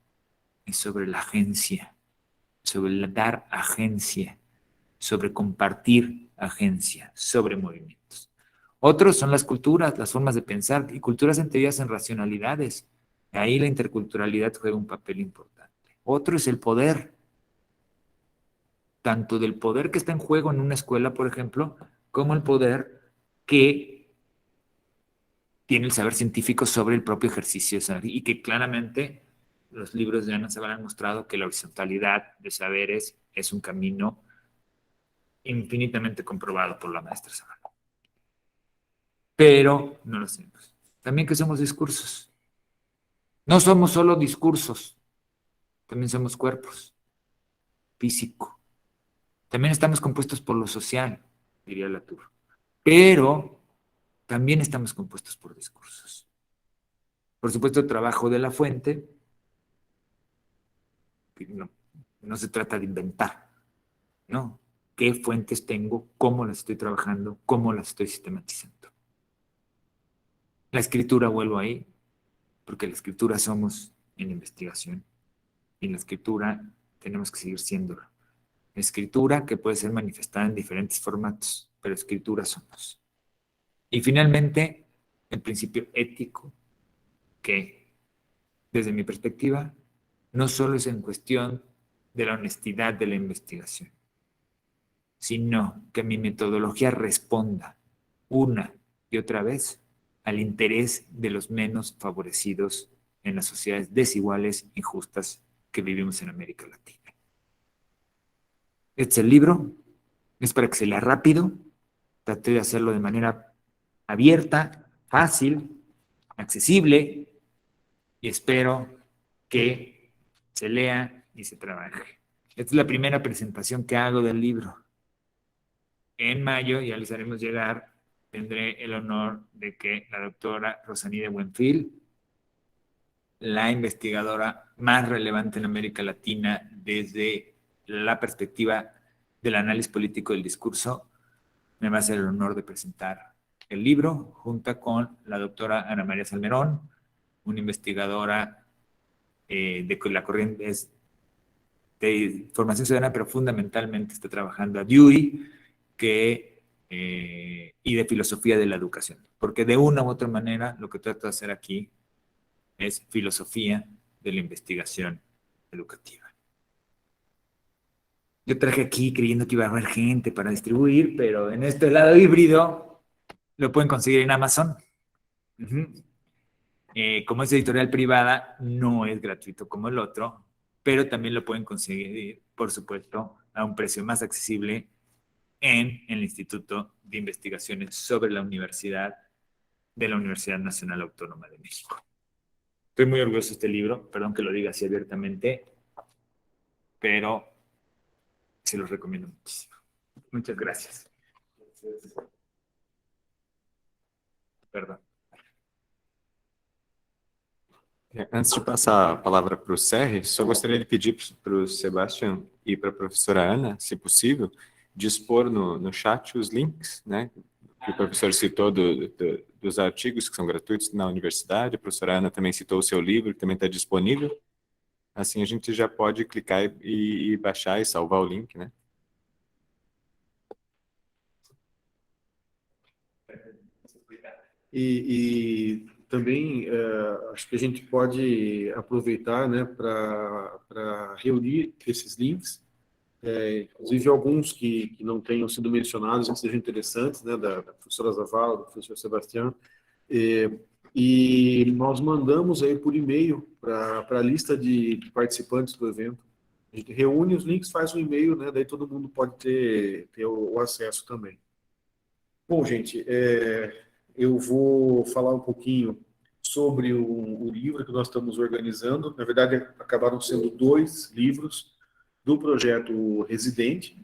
es sobre la agencia, sobre dar agencia, sobre compartir agencia, sobre movimientos. Otros son las culturas, las formas de pensar, y culturas entendidas en racionalidades. Ahí la interculturalidad juega un papel importante. Otro es el poder, tanto del poder que está en juego en una escuela, por ejemplo, como el poder que tiene el saber científico sobre el propio ejercicio de saber, y que claramente los libros de Ana Sabal han mostrado que la horizontalidad de saberes es un camino infinitamente comprobado por la maestra Sabal. Pero no lo hacemos. También que somos discursos. No somos solo discursos, también somos cuerpos, físico. También estamos compuestos por lo social, diría Latour. Pero también estamos compuestos por discursos. Por supuesto, el trabajo de la fuente, no se trata de inventar, ¿no? ¿Qué fuentes tengo? ¿Cómo las estoy trabajando? ¿Cómo las estoy sistematizando? La escritura, vuelvo ahí, porque la escritura somos en investigación y en la escritura tenemos que seguir siéndolo. Escritura que puede ser manifestada en diferentes formatos, pero escritura somos. Y finalmente, el principio ético, que desde mi perspectiva no solo es en cuestión de la honestidad de la investigación, sino que mi metodología responda, una, y otra vez al interés de los menos favorecidos en las sociedades desiguales, injustas que vivimos en América Latina. Este es el libro, es para que se lea rápido, traté de hacerlo de manera abierta, fácil, accesible, y espero que se lea y se trabaje. Esta es la primera presentación que hago del libro. En mayo, ya les haremos llegar, tendré el honor de que la doctora Rosanide Buenfil, la investigadora más relevante en América Latina desde la perspectiva del análisis político del discurso, me va a hacer el honor de presentar el libro, junto con la doctora Ana María Salmerón, una investigadora de la corriente de formación ciudadana, pero fundamentalmente está trabajando a DEWE, y de filosofía de la educación, porque de una u otra manera lo que trato de hacer aquí es filosofía de la investigación educativa. Yo traje aquí creyendo que iba a haber gente para distribuir, pero en este lado híbrido lo pueden conseguir en Amazon. Como es editorial privada, no es gratuito como el otro, pero también lo pueden conseguir, por supuesto, a un precio más accesible en el Instituto de Investigaciones sobre la Universidad de la Universidad Nacional Autónoma de México. Estoy muy orgulloso de este libro, perdón que lo diga así abiertamente, pero se los recomiendo muchísimo. Muchas gracias. Perdão. Antes de passar a palavra para o Serri, só gostaria de pedir para o Sebastião e para a professora Ana, se possível, dispor no chat os links, né, que o professor citou dos artigos que são gratuitos na universidade. A professora Ana também citou o seu livro, que também está disponível. Assim a gente já pode clicar e baixar e salvar o link, né? E também acho que a gente pode aproveitar, né, para reunir esses links, inclusive alguns que não tenham sido mencionados, que sejam interessantes, né, da professora Zavala, do professor Sebastião, e nós mandamos aí por e-mail para a lista de participantes do evento. A gente reúne os links, faz um e-mail, né, daí todo mundo pode ter o acesso também. Bom, gente, eu vou falar um pouquinho sobre o livro que nós estamos organizando. Na verdade, acabaram sendo 2 livros do projeto Residente,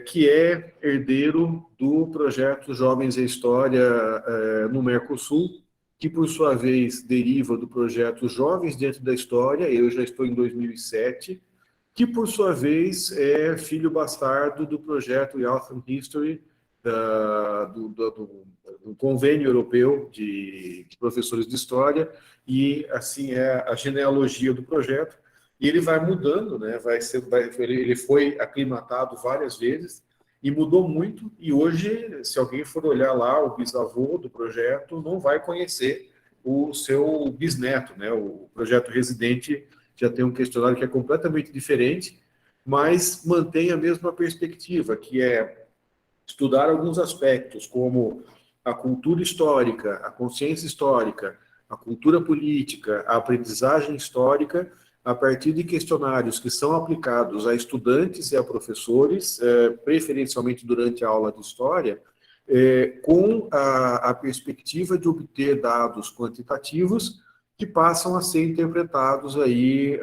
que é herdeiro do projeto Jovens e História no Mercosul, que, por sua vez, deriva do projeto Jovens Dentro da História. Eu já estou em 2007, que, por sua vez, é filho bastardo do projeto Youth and History, do Convênio Europeu de Professores de História, e assim é a genealogia do projeto. E ele vai mudando, né? Ele foi aclimatado várias vezes e mudou muito, e hoje, se alguém for olhar lá o bisavô do projeto, não vai conhecer o seu bisneto, né? O projeto Residente já tem um questionário que é completamente diferente, mas mantém a mesma perspectiva, que é estudar alguns aspectos, como a cultura histórica, a consciência histórica, a cultura política, a aprendizagem histórica, a partir de questionários que são aplicados a estudantes e a professores, preferencialmente durante a aula de história, com a perspectiva de obter dados quantitativos que passam a ser interpretados aí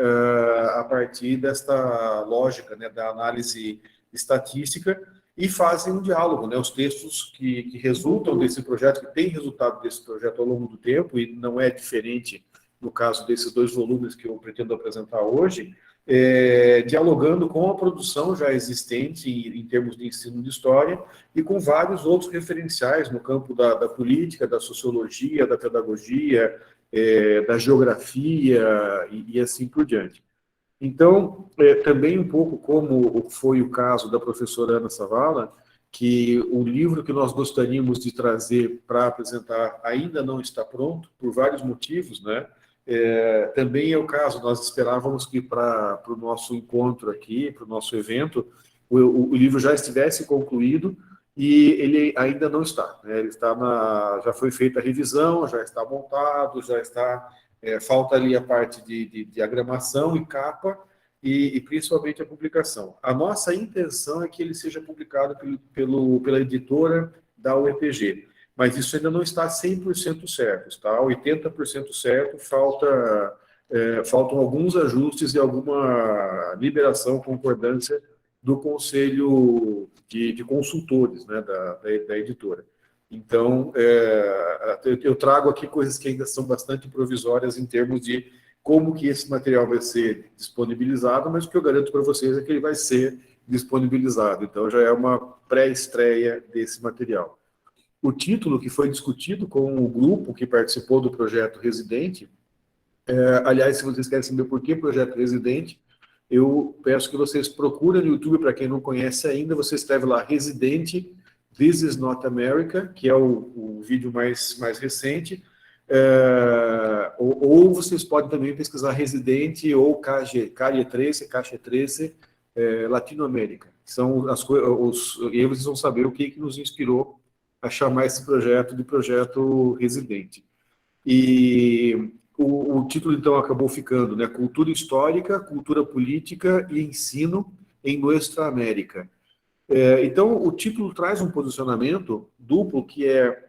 a partir desta lógica, né, da análise estatística, e fazem um diálogo, né? Os textos que resultam desse projeto, que têm resultado desse projeto ao longo do tempo, e não é diferente no caso desses 2 volumes que eu pretendo apresentar hoje, dialogando com a produção já existente em termos de ensino de história e com vários outros referenciais no campo da política, da sociologia, da pedagogia, da geografia e assim por diante. Então, também um pouco como foi o caso da professora Ana Zavala, que o livro que nós gostaríamos de trazer para apresentar ainda não está pronto, por vários motivos, né? Também é o caso, nós esperávamos que para o nosso encontro aqui, para o nosso evento, o livro já estivesse concluído, e ele ainda não está, né? Ele está já foi feita a revisão, já está montado, já está, falta ali a parte de diagramação e capa, e principalmente a publicação. A nossa intenção é que ele seja publicado pela editora da UEPG, mas isso ainda não está 100% certo, está 80% certo, faltam alguns ajustes e alguma liberação, concordância do Conselho de Consultores, né, da editora. Então, eu trago aqui coisas que ainda são bastante provisórias em termos de como que esse material vai ser disponibilizado, mas o que eu garanto para vocês é que ele vai ser disponibilizado. Então, já é uma pré-estreia desse material. O título que foi discutido com o grupo que participou do projeto Residente, aliás, se vocês querem saber por que projeto Residente, eu peço que vocês procurem no YouTube, para quem não conhece ainda, você escreve lá Residente, This is Not America, que é o vídeo mais recente, ou vocês podem também pesquisar Residente ou Calle 13, Latinoamérica. São as coisas, e aí vocês vão saber o que nos inspirou a chamar esse projeto de projeto Residente. E o título, então, acabou ficando, né? Cultura Histórica, Cultura Política e Ensino em Nuestra América. Então, o título traz um posicionamento duplo, que é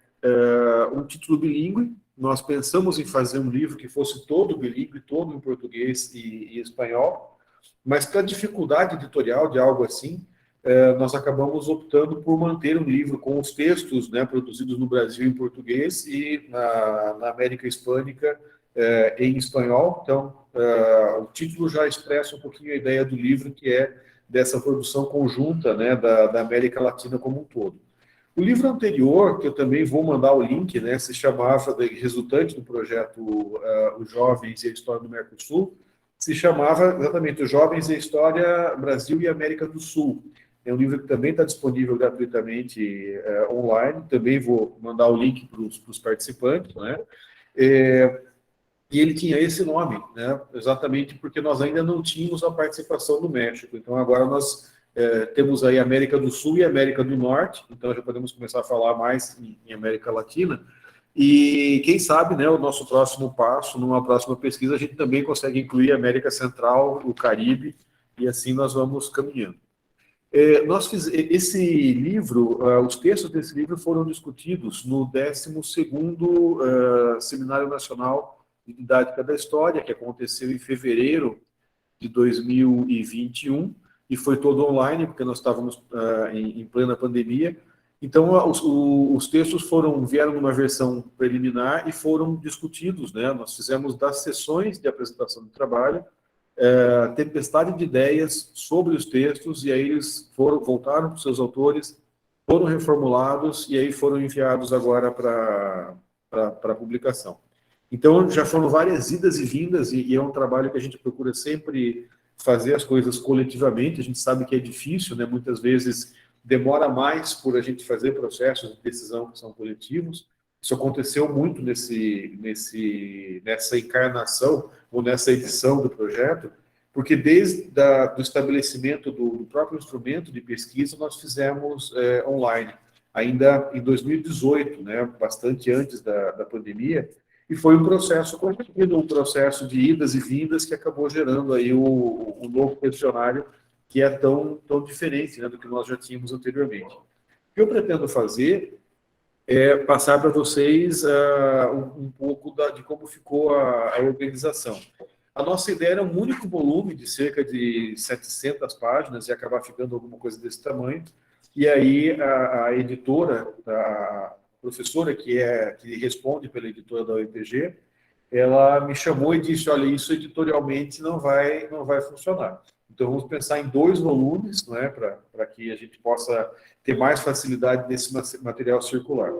um título bilíngue. Nós pensamos em fazer um livro que fosse todo bilíngue, todo em português e espanhol, mas para a dificuldade editorial de algo assim, nós acabamos optando por manter um livro com os textos, né, produzidos no Brasil em português e na América Hispânica em espanhol. Então, o título já expressa um pouquinho a ideia do livro, que é dessa produção conjunta, né, da América Latina como um todo. O livro anterior, que eu também vou mandar o link, né, se chamava, resultante do projeto Os Jovens e a História do Mercosul, se chamava exatamente Os Jovens e a História Brasil e América do Sul. É um livro que também está disponível gratuitamente online, também vou mandar o link para os participantes, né? E ele tinha esse nome, né? Exatamente porque nós ainda não tínhamos a participação do México. Então, agora nós temos aí América do Sul e América do Norte, então já podemos começar a falar mais em América Latina. E quem sabe, né, o nosso próximo passo, numa próxima pesquisa, a gente também consegue incluir a América Central, o Caribe, e assim nós vamos caminhando. Esse livro, os textos desse livro foram discutidos no 12º Seminário Nacional de Didática da História, que aconteceu em fevereiro de 2021, e foi todo online, porque nós estávamos em plena pandemia. Então, os textos vieram numa versão preliminar e foram discutidos, né? Nós fizemos das sessões de apresentação do trabalho, tempestade de ideias sobre os textos, e aí eles voltaram para os seus autores, foram reformulados e aí foram enviados agora para a publicação. Então, já foram várias idas e vindas, e é um trabalho que a gente procura sempre fazer as coisas coletivamente. A gente sabe que é difícil, né? Muitas vezes demora mais por a gente fazer processos de decisão que são coletivos. Isso aconteceu muito nessa encarnação ou nessa edição do projeto, porque desde do estabelecimento do próprio instrumento de pesquisa nós fizemos online, ainda em 2018, né, bastante antes da pandemia, e foi um processo contínuo, um processo de idas e vindas que acabou gerando aí o novo questionário, que é tão diferente, né, do que nós já tínhamos anteriormente. O que eu pretendo fazer é passar para vocês um pouco de como ficou a organização. A nossa ideia era um único volume de cerca de 700 páginas e acabar ficando alguma coisa desse tamanho. E aí a editora, a professora que responde pela editora da UEPG, ela me chamou e disse: olha, isso editorialmente não vai funcionar. Então vamos pensar em 2 volumes, né, para que a gente possa ter mais facilidade nesse material circular.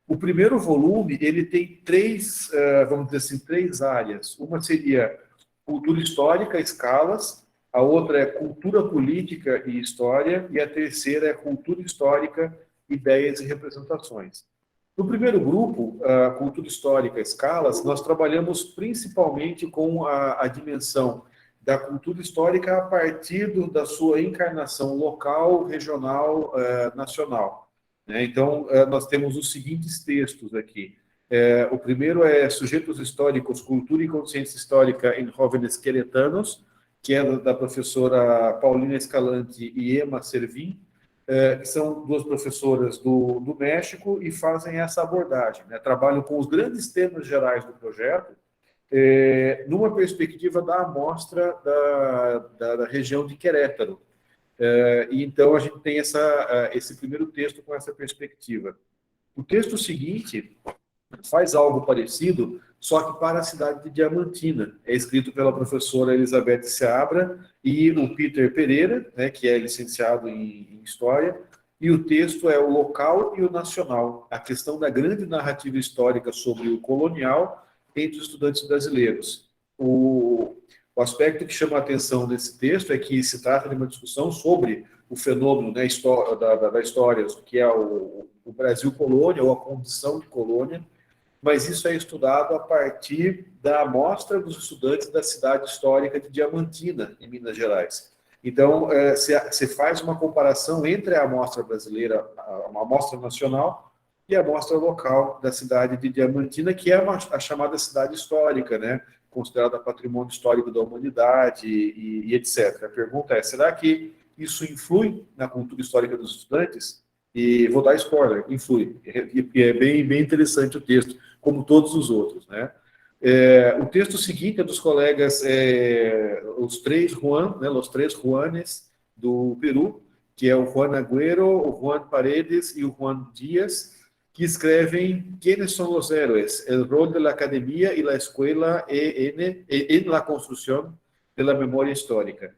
O primeiro volume, ele tem 3, vamos dizer assim, 3 áreas. Uma seria cultura histórica, escalas, a outra é cultura política e história, e a terceira é cultura histórica, ideias e representações. No primeiro grupo, cultura histórica, escalas, nós trabalhamos principalmente com a dimensão da cultura histórica a partir da sua encarnação local, regional, nacional. né? Então, nós temos os seguintes textos aqui. O primeiro é Sujeitos Históricos, Cultura e Consciência Histórica em Jóvenes Queretanos, que é da professora Paulina Escalante e Emma Servin, que são duas professoras do México e fazem essa abordagem, né? Trabalham com os grandes temas gerais do projeto, numa perspectiva da amostra da região de Querétaro. E então a gente tem esse primeiro texto com essa perspectiva. O texto seguinte faz algo parecido, só que para a cidade de Diamantina. É escrito pela professora Elizabeth Seabra e o Peter Pereira, né, que é licenciado em História, e o texto é o local e o nacional, a questão da grande narrativa histórica sobre o colonial entre os estudantes brasileiros. O aspecto que chama a atenção desse texto é que se trata de uma discussão sobre o fenômeno, né, da história, que é o Brasil colônia, ou a condição de colônia, mas isso é estudado a partir da amostra dos estudantes da cidade histórica de Diamantina, em Minas Gerais. Então, se faz uma comparação entre a amostra brasileira, uma amostra nacional, e a amostra local da cidade de Diamantina, que é a chamada cidade histórica, né? Considerada patrimônio histórico da humanidade e etc. A pergunta é, será que isso influi na cultura histórica dos estudantes? E vou dar spoiler, influi. E é bem interessante o texto, como todos os outros, né? O texto seguinte é dos colegas, os três Juan, né, os três Juanes do Peru, que é o Juan Agüero, o Juan Paredes e o Juan Díaz, que escrevem ¿Quiénes son los héroes? El rol de la academia y la escuela en la construcción de la memoria histórica.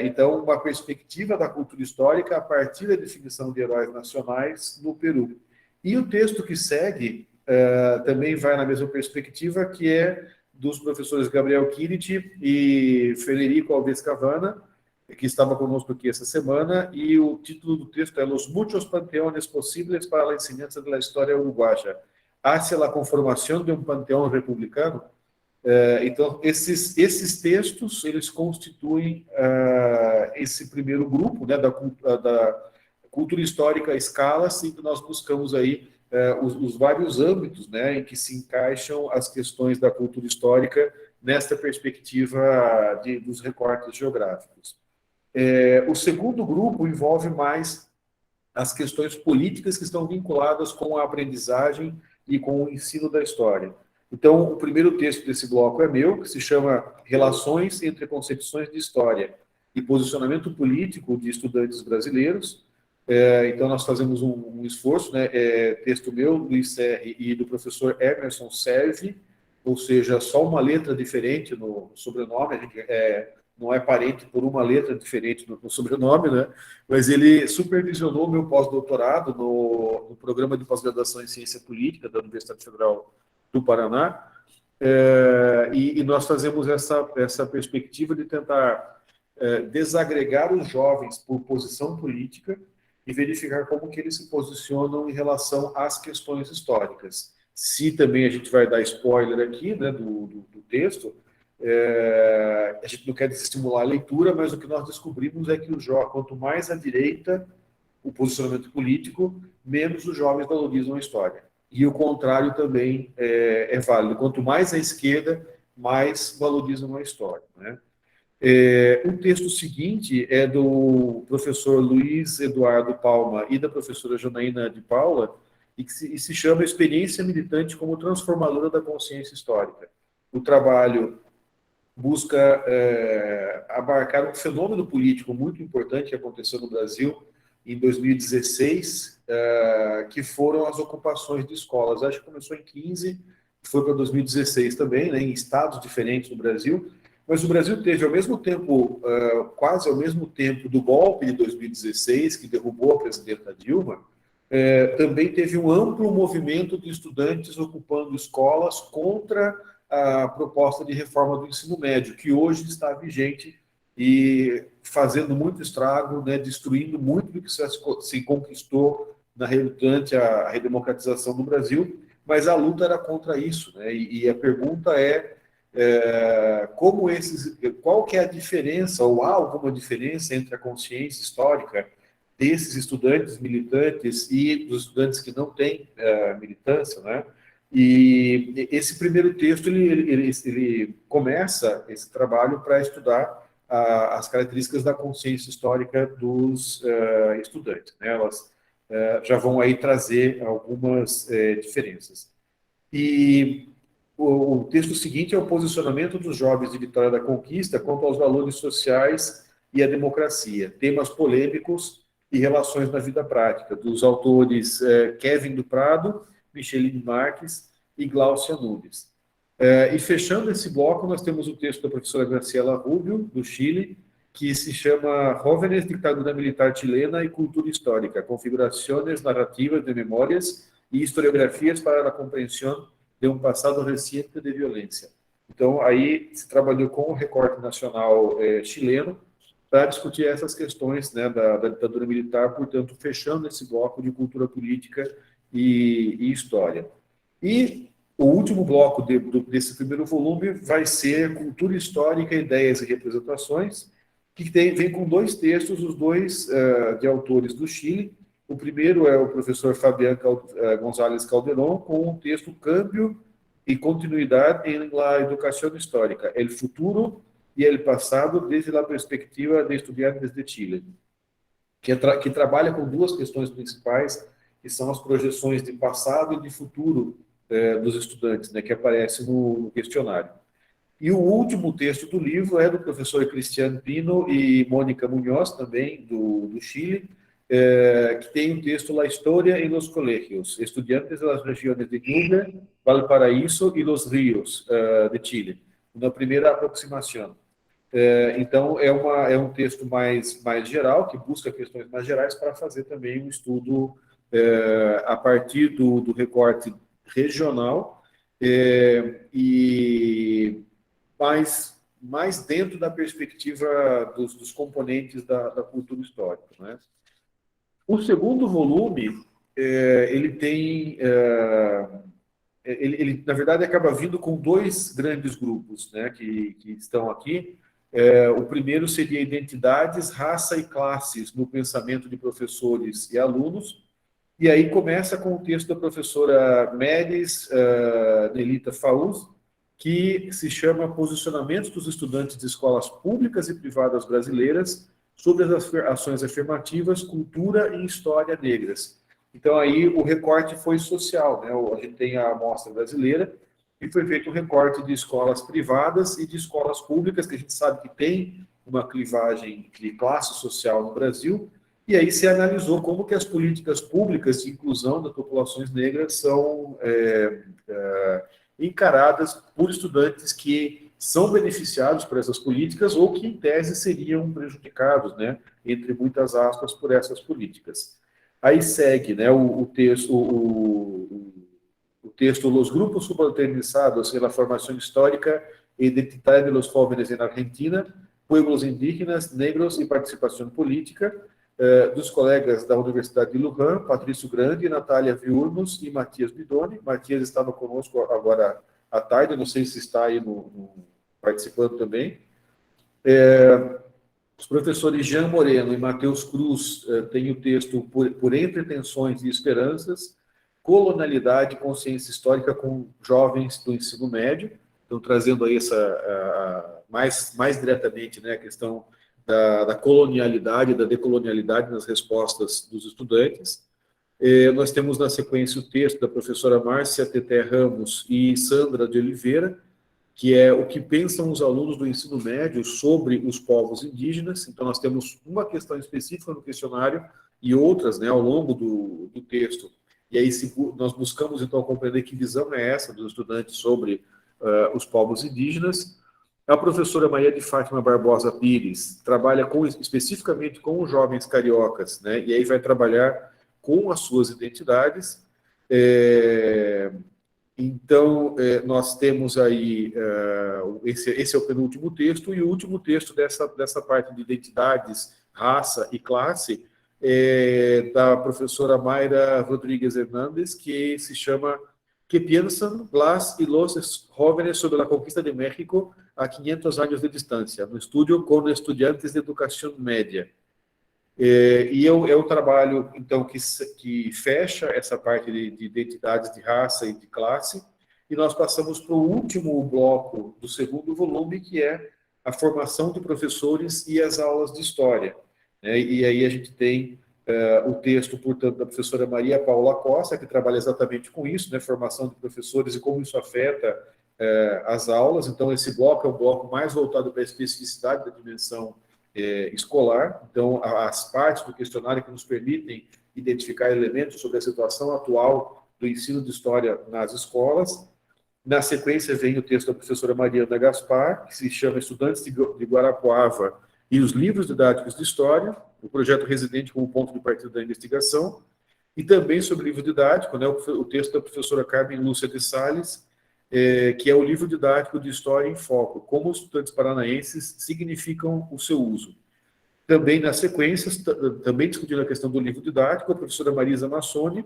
Então, uma perspectiva da cultura histórica a partir da definição de heróis nacionais no Peru. E o texto que segue também vai na mesma perspectiva, que é dos professores Gabriel Kirit e Federico Alves Cavana, que estava conosco aqui essa semana, e o título do texto é Los muchos panteones posibles para la enseñanza de la historia uruguaya, hacia la conformación de un panteón republicano. Então, esses textos, eles constituem esse primeiro grupo, né, da cultura histórica à escala, assim que nós buscamos aí os vários âmbitos, né, em que se encaixam as questões da cultura histórica nesta perspectiva dos recortes geográficos. O segundo grupo envolve mais as questões políticas que estão vinculadas com a aprendizagem e com o ensino da história. Então, o primeiro texto desse bloco é meu, que se chama Relações entre Concepções de História e Posicionamento Político de Estudantes Brasileiros. Então, nós fazemos um esforço, né? Texto meu, Luiz Serri, e do professor Emerson Servi, ou seja, só uma letra diferente no sobrenome, a gente não é parente por uma letra diferente no sobrenome, né? Mas ele supervisionou meu pós-doutorado no programa de pós-graduação em Ciência Política da Universidade Federal do Paraná, e nós fazemos essa perspectiva de tentar desagregar os jovens por posição política e verificar como que eles se posicionam em relação às questões históricas. Se também a gente vai dar spoiler aqui, né, do texto, a gente não quer desestimular a leitura, mas o que nós descobrimos é que quanto mais à direita o posicionamento político, menos os jovens valorizam a história. E o contrário também é válido. Quanto mais à esquerda, mais valorizam a história, né? O texto seguinte é do professor Luiz Eduardo Palma e da professora Janaína de Paula, e se chama Experiência Militante como Transformadora da Consciência Histórica. O trabalho busca abarcar um fenômeno político muito importante que aconteceu no Brasil em 2016, que foram as ocupações de escolas. Acho que começou em 15, foi para 2016 também, né, em estados diferentes no Brasil, mas o Brasil teve, ao mesmo tempo, quase ao mesmo tempo do golpe de 2016, que derrubou a presidenta Dilma, também teve um amplo movimento de estudantes ocupando escolas contra a proposta de reforma do ensino médio, que hoje está vigente e fazendo muito estrago, né, destruindo muito do que se conquistou durante a redemocratização do Brasil, mas a luta era contra isso, né, e a pergunta qual que é a diferença, ou há alguma diferença entre a consciência histórica desses estudantes militantes e dos estudantes que não têm militância, né? E esse primeiro texto, ele começa esse trabalho para estudar as características da consciência histórica dos estudantes, né? Elas já vão aí trazer algumas diferenças. E o texto seguinte é o posicionamento dos jovens de Vitória da Conquista quanto aos valores sociais e a democracia, temas polêmicos e relações na vida prática, dos autores Kevin do Prado, Micheline Marques e Glaucia Nunes. E fechando esse bloco, nós temos o texto da professora Graciela Rubio, do Chile, que se chama Jóvenes, Ditadura Militar Chilena e Cultura Histórica, Configurações Narrativas de Memórias e Historiografias para a Compreensão de um Passado Reciente de Violência. Então, aí se trabalhou com o recorte nacional chileno para discutir essas questões, né, da ditadura militar, portanto, fechando esse bloco de cultura política e história. E o último bloco desse primeiro volume vai ser Cultura Histórica, Ideias e Representações, que vem com dois textos, os dois de autores do Chile. O primeiro é o professor Fabián González Calderón, com o texto Câmbio e Continuidade em la Educação Histórica, El Futuro e El Passado desde a perspectiva de estudantes de Chile, que trabalha com duas questões principais, que são as projeções de passado e de futuro dos estudantes, né, que aparece no questionário. E o último texto do livro é do professor Cristian Pino e Mônica Munhoz, também do Chile, que tem um texto La Historia en los Colegios, Estudiantes de las Regiones de Ñuble, Valparaíso e los Ríos, de Chile, na primeira aproximação. Então, é um texto mais geral, que busca questões mais gerais para fazer também um estudo a partir do recorte regional e mais dentro da perspectiva dos componentes da cultura histórica, né? O segundo volume, ele tem... Ele, na verdade, acaba vindo com dois grandes grupos, né, que estão aqui. O primeiro seria Identidades, Raça e Classes no Pensamento de Professores e Alunos. E aí começa com o texto da professora Méris Nelita Fauz, que se chama Posicionamentos dos Estudantes de Escolas Públicas e Privadas Brasileiras sobre as ações afirmativas, cultura e história negras. Então, aí o recorte foi social, né? A gente tem a amostra brasileira e foi feito um recorte de escolas privadas e de escolas públicas, que a gente sabe que tem uma clivagem de classe social no Brasil, e aí se analisou como que as políticas públicas de inclusão das populações negras são encaradas por estudantes que são beneficiados por essas políticas ou que, em tese, seriam prejudicados, né, entre muitas aspas, por essas políticas. Aí segue, né, o texto Los Grupos Subalternizados en la Formación Histórica e Identitaria de los Jóvenes en Argentina, Pueblos Indígenas, Negros e Participação Política, dos colegas da Universidade de Luján, Patrício Grande, Natália Viurnos e Matias Bidoni. Matias está conosco agora à tarde, não sei se está aí participando também. Os professores Jean Moreno e Matheus Cruz têm o texto Por Entre Tensões e Esperanças, Colonialidade e Consciência Histórica com Jovens do Ensino Médio. Estão trazendo aí mais diretamente, né, a questão da colonialidade, da decolonialidade nas respostas dos estudantes. Nós temos na sequência o texto da professora Márcia Teté Ramos e Sandra de Oliveira, que é o que pensam os alunos do ensino médio sobre os povos indígenas. Então, nós temos uma questão específica no questionário e outras, né, ao longo do texto. E aí nós buscamos, então, compreender que visão é essa dos estudantes sobre os povos indígenas. A professora Maria de Fátima Barbosa Pires trabalha especificamente com os jovens cariocas, né, e aí vai trabalhar com as suas identidades. Então, nós temos aí, esse é o penúltimo texto, e o último texto dessa parte de identidades, raça e classe, da professora Mayra Rodrigues Hernández, que se chama Que piensan las y los jóvenes sobre la conquista de México a 500 años de distancia, no estudio con estudiantes de educación media. E é o trabalho, então, que fecha essa parte de identidades de raça e de classe, e nós passamos para o último bloco do segundo volume, que é a formação de professores e as aulas de história. E aí a gente tem o texto, portanto, da professora Maria Paula Costa, que trabalha exatamente com isso, né, formação de professores e como isso afeta as aulas. Então, esse bloco é um bloco mais voltado para a especificidade da dimensão escolar. Então, as partes do questionário que nos permitem identificar elementos sobre a situação atual do ensino de história nas escolas. Na sequência, vem o texto da professora Mariana Gaspar, que se chama Estudantes de Guarapuava e os livros didáticos de história, o projeto residente como ponto de partida da investigação, e também sobre o livro didático, né, o texto da professora Carmen Lúcia de Salles, que é o livro didático de História em Foco, como os estudantes paranaenses significam o seu uso. Também, na sequência, também discutindo a questão do livro didático, a professora Marisa Massoni,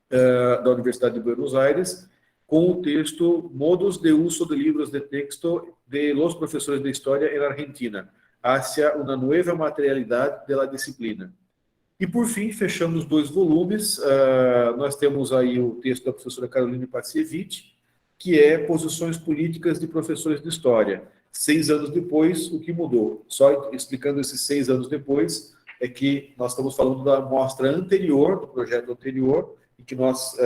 da Universidade de Buenos Aires, com o texto Modos de uso de libros de texto de los profesores de História en Argentina, hacia una nueva materialidad de la disciplina. E, por fim, fechamos 2 volumes. Nós temos aí o texto da professora Caroline Patsievich, que é Posições Políticas de Professores de História. 6 anos depois, o que mudou? Só explicando esses 6 anos depois, é que nós estamos falando da amostra anterior, do projeto anterior, em que nós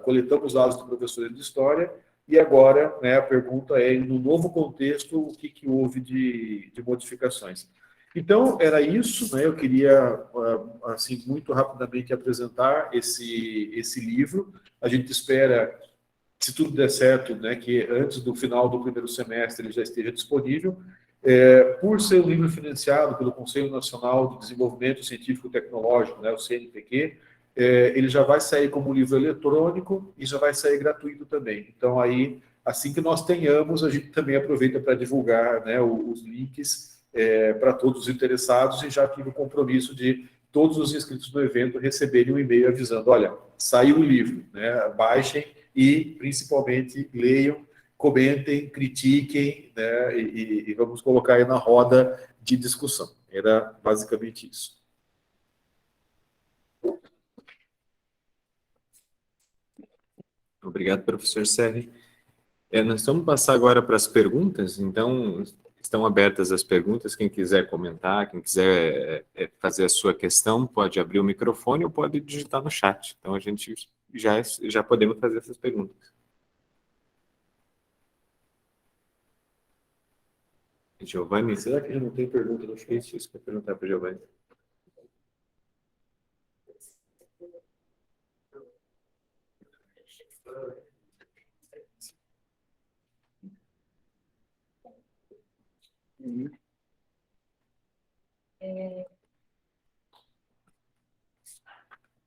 coletamos dados de professores de História, e agora, né, a pergunta é, no novo contexto, o que houve de modificações. Então, era isso, né? Eu queria, assim, muito rapidamente apresentar esse livro. A gente espera, se tudo der certo, né, que antes do final do primeiro semestre ele já esteja disponível. Por ser um livro financiado pelo Conselho Nacional de Desenvolvimento Científico e Tecnológico, né, o CNPq, ele já vai sair como livro eletrônico e já vai sair gratuito também. Então, aí, assim que nós tenhamos, a gente também aproveita para divulgar, né, os links para todos os interessados, e já tive o compromisso de todos os inscritos do evento receberem um e-mail avisando, olha, saiu o livro, né, baixem e, principalmente, leiam, comentem, critiquem, né, e vamos colocar aí na roda de discussão. Era basicamente isso. Obrigado, professor Serri. Nós vamos passar agora para as perguntas, então estão abertas as perguntas. Quem quiser comentar, quem quiser fazer a sua questão, pode abrir o microfone ou pode digitar no chat. Então a gente já podemos fazer essas perguntas. Giovanni, será que já não tem pergunta no Face? Isso que eu perguntar para o Giovanni.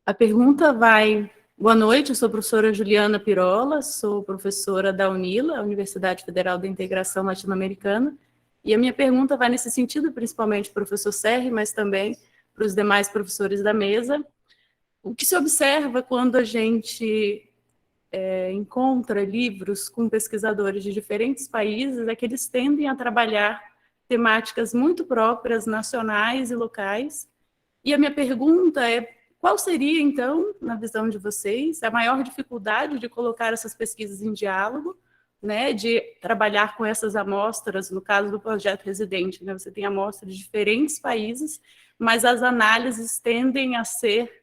A pergunta vai... Boa noite, eu sou a professora Juliana Pirola, sou professora da UNILA, a Universidade Federal da Integração Latino-Americana, e a minha pergunta vai nesse sentido, principalmente para o professor Serri, mas também para os demais professores da mesa. O que se observa quando a gente encontra livros com pesquisadores de diferentes países é que eles tendem a trabalhar temáticas muito próprias, nacionais e locais. E a minha pergunta é: qual seria, então, na visão de vocês, a maior dificuldade de colocar essas pesquisas em diálogo, né, de trabalhar com essas amostras, no caso do projeto residente, né, você tem amostras de diferentes países, mas as análises tendem a ser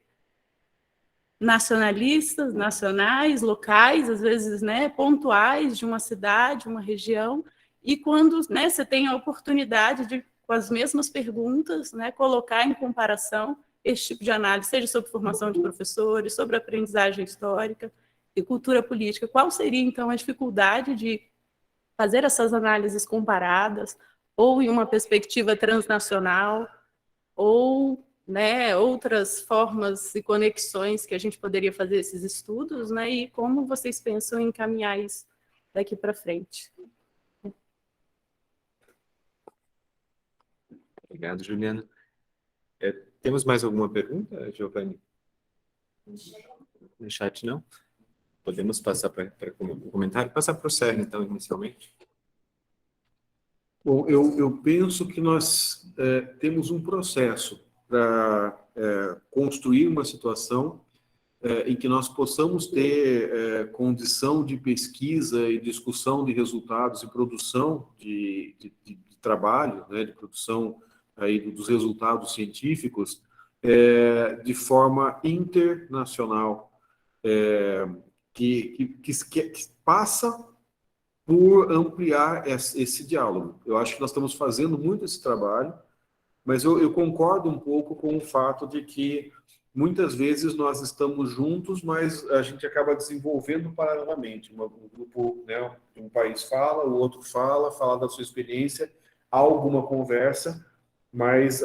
nacionalistas, nacionais, locais, às vezes, né, pontuais de uma cidade, uma região, e quando, né, você tem a oportunidade de, com as mesmas perguntas, né, colocar em comparação esse tipo de análise, seja sobre formação de professores, sobre aprendizagem histórica e cultura política. Qual seria, então, a dificuldade de fazer essas análises comparadas, ou em uma perspectiva transnacional, ou, né, outras formas e conexões que a gente poderia fazer esses estudos, né, e como vocês pensam em encaminhar isso daqui para frente? Obrigado, Juliana. Temos mais alguma pergunta, Giovanni? No chat, não? Podemos passar para o comentário? Passar para o Serri, então, inicialmente. Bom, eu penso que nós temos um processo para construir uma situação em que nós possamos ter condição de pesquisa e discussão de resultados e produção de trabalho, né, de produção aí dos resultados científicos de forma internacional, que passa por ampliar esse diálogo. Eu acho que nós estamos fazendo muito esse trabalho, mas eu concordo um pouco com o fato de que muitas vezes nós estamos juntos, mas a gente acaba desenvolvendo paralelamente. Um grupo, né, um país fala, o outro fala da sua experiência, há alguma conversa, mas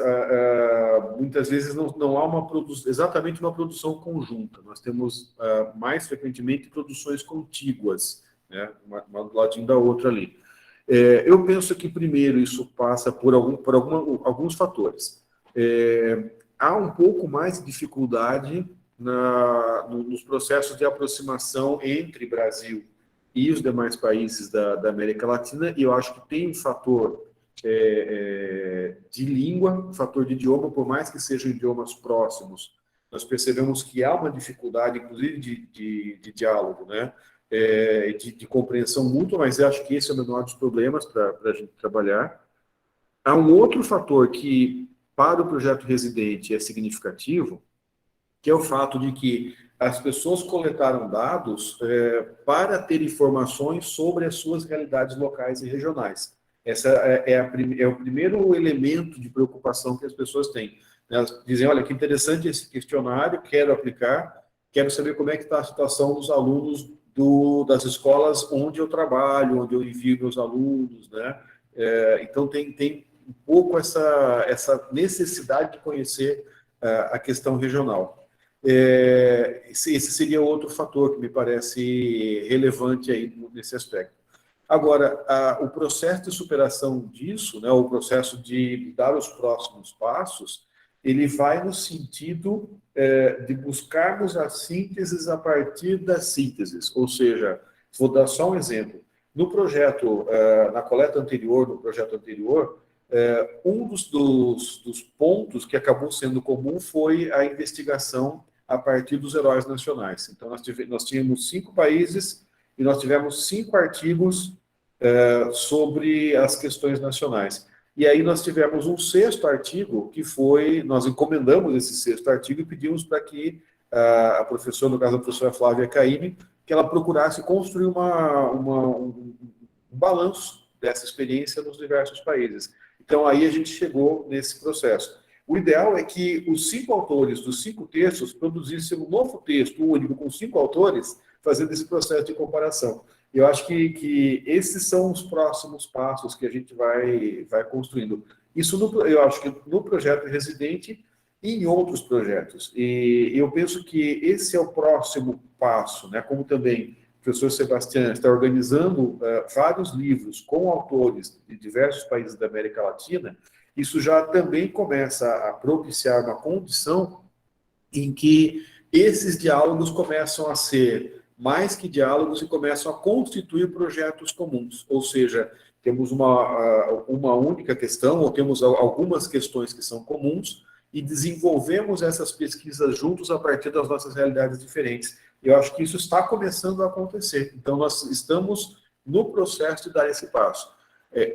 muitas vezes não há exatamente uma produção conjunta. Nós temos mais frequentemente produções contíguas, né, uma do ladinho da outra ali. Eu penso que primeiro isso passa por alguns fatores. Há um pouco mais de dificuldade nos processos de aproximação entre Brasil e os demais países da América Latina, e eu acho que tem um fator de língua, fator de idioma, por mais que sejam idiomas próximos, nós percebemos que há uma dificuldade, inclusive, de diálogo, né? De compreensão mútua, mas eu acho que esse é o menor dos problemas para a gente trabalhar. Há um outro fator que, para o projeto residente, é significativo, que é o fato de que as pessoas coletaram dados para ter informações sobre as suas realidades locais e regionais. Esse é o primeiro elemento de preocupação que as pessoas têm. Elas dizem, olha, que interessante esse questionário, quero aplicar, quero saber como é que está a situação dos alunos das escolas onde eu trabalho, onde eu envio meus alunos, né? Então, tem um pouco essa necessidade de conhecer a questão regional. Esse seria outro fator que me parece relevante aí nesse aspecto. Agora, o processo de superação disso, né, o processo de dar os próximos passos, ele vai no sentido de buscarmos as sínteses a partir das sínteses. Ou seja, vou dar só um exemplo. No projeto, na coleta anterior, no projeto anterior, um dos pontos que acabou sendo comum foi a investigação a partir dos heróis nacionais. Então, nós tínhamos 5 países e nós tivemos 5 artigos sobre as questões nacionais. E aí nós tivemos um 6º artigo, nós encomendamos esse 6º artigo e pedimos para que a professora, no caso a professora Flávia Caymmi, que ela procurasse construir um balanço dessa experiência nos diversos países. Então aí a gente chegou nesse processo. O ideal é que os 5 autores dos 5 textos produzissem um novo texto único com 5 autores, fazendo esse processo de comparação. Eu acho que esses são os próximos passos que a gente vai construindo. Isso eu acho que no projeto residente e em outros projetos. E eu penso que esse é o próximo passo, né? Como também o professor Sebastião está organizando vários livros com autores de diversos países da América Latina, isso já também começa a propiciar uma condição em que esses diálogos começam a ser mais que diálogos e começam a constituir projetos comuns. Ou seja, temos uma única questão, ou temos algumas questões que são comuns, e desenvolvemos essas pesquisas juntos a partir das nossas realidades diferentes. Eu acho que isso está começando a acontecer. Então, nós estamos no processo de dar esse passo.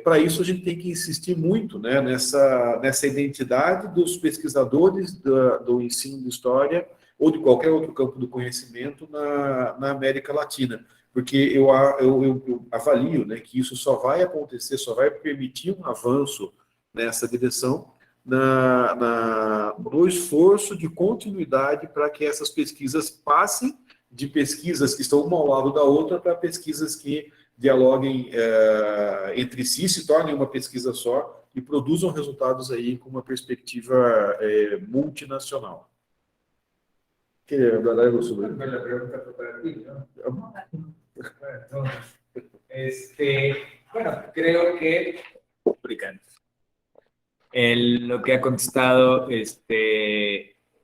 Para isso, a gente tem que insistir muito, né, nessa identidade dos pesquisadores do ensino de história ou de qualquer outro campo do conhecimento na América Latina. Porque eu avalio, né, que isso só vai acontecer, só vai permitir um avanço nessa direção no esforço de continuidade para que essas pesquisas passem de pesquisas que estão uma ao lado da outra para pesquisas que dialoguem entre si, se tornem uma pesquisa só e produzam resultados aí com uma perspectiva multinacional. ¿Quiere hablar algo sobre eso? La pregunta fue para ti, ¿no? Bueno, creo que lo que ha contestado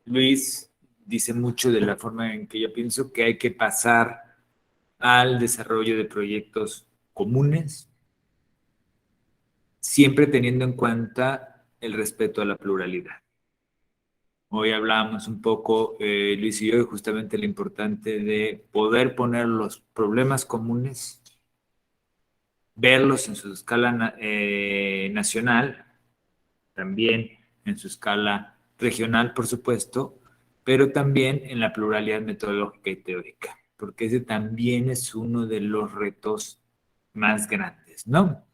Luis dice mucho de la forma en que yo pienso que hay que pasar al desarrollo de proyectos comunes, siempre teniendo en cuenta el respeto a la pluralidad. Hoy hablamos un poco, Luis y yo, justamente lo importante de poder poner los problemas comunes, verlos en su escala nacional, también en su escala regional, por supuesto, pero también en la pluralidad metodológica y teórica, porque ese también es uno de los retos más grandes, ¿no?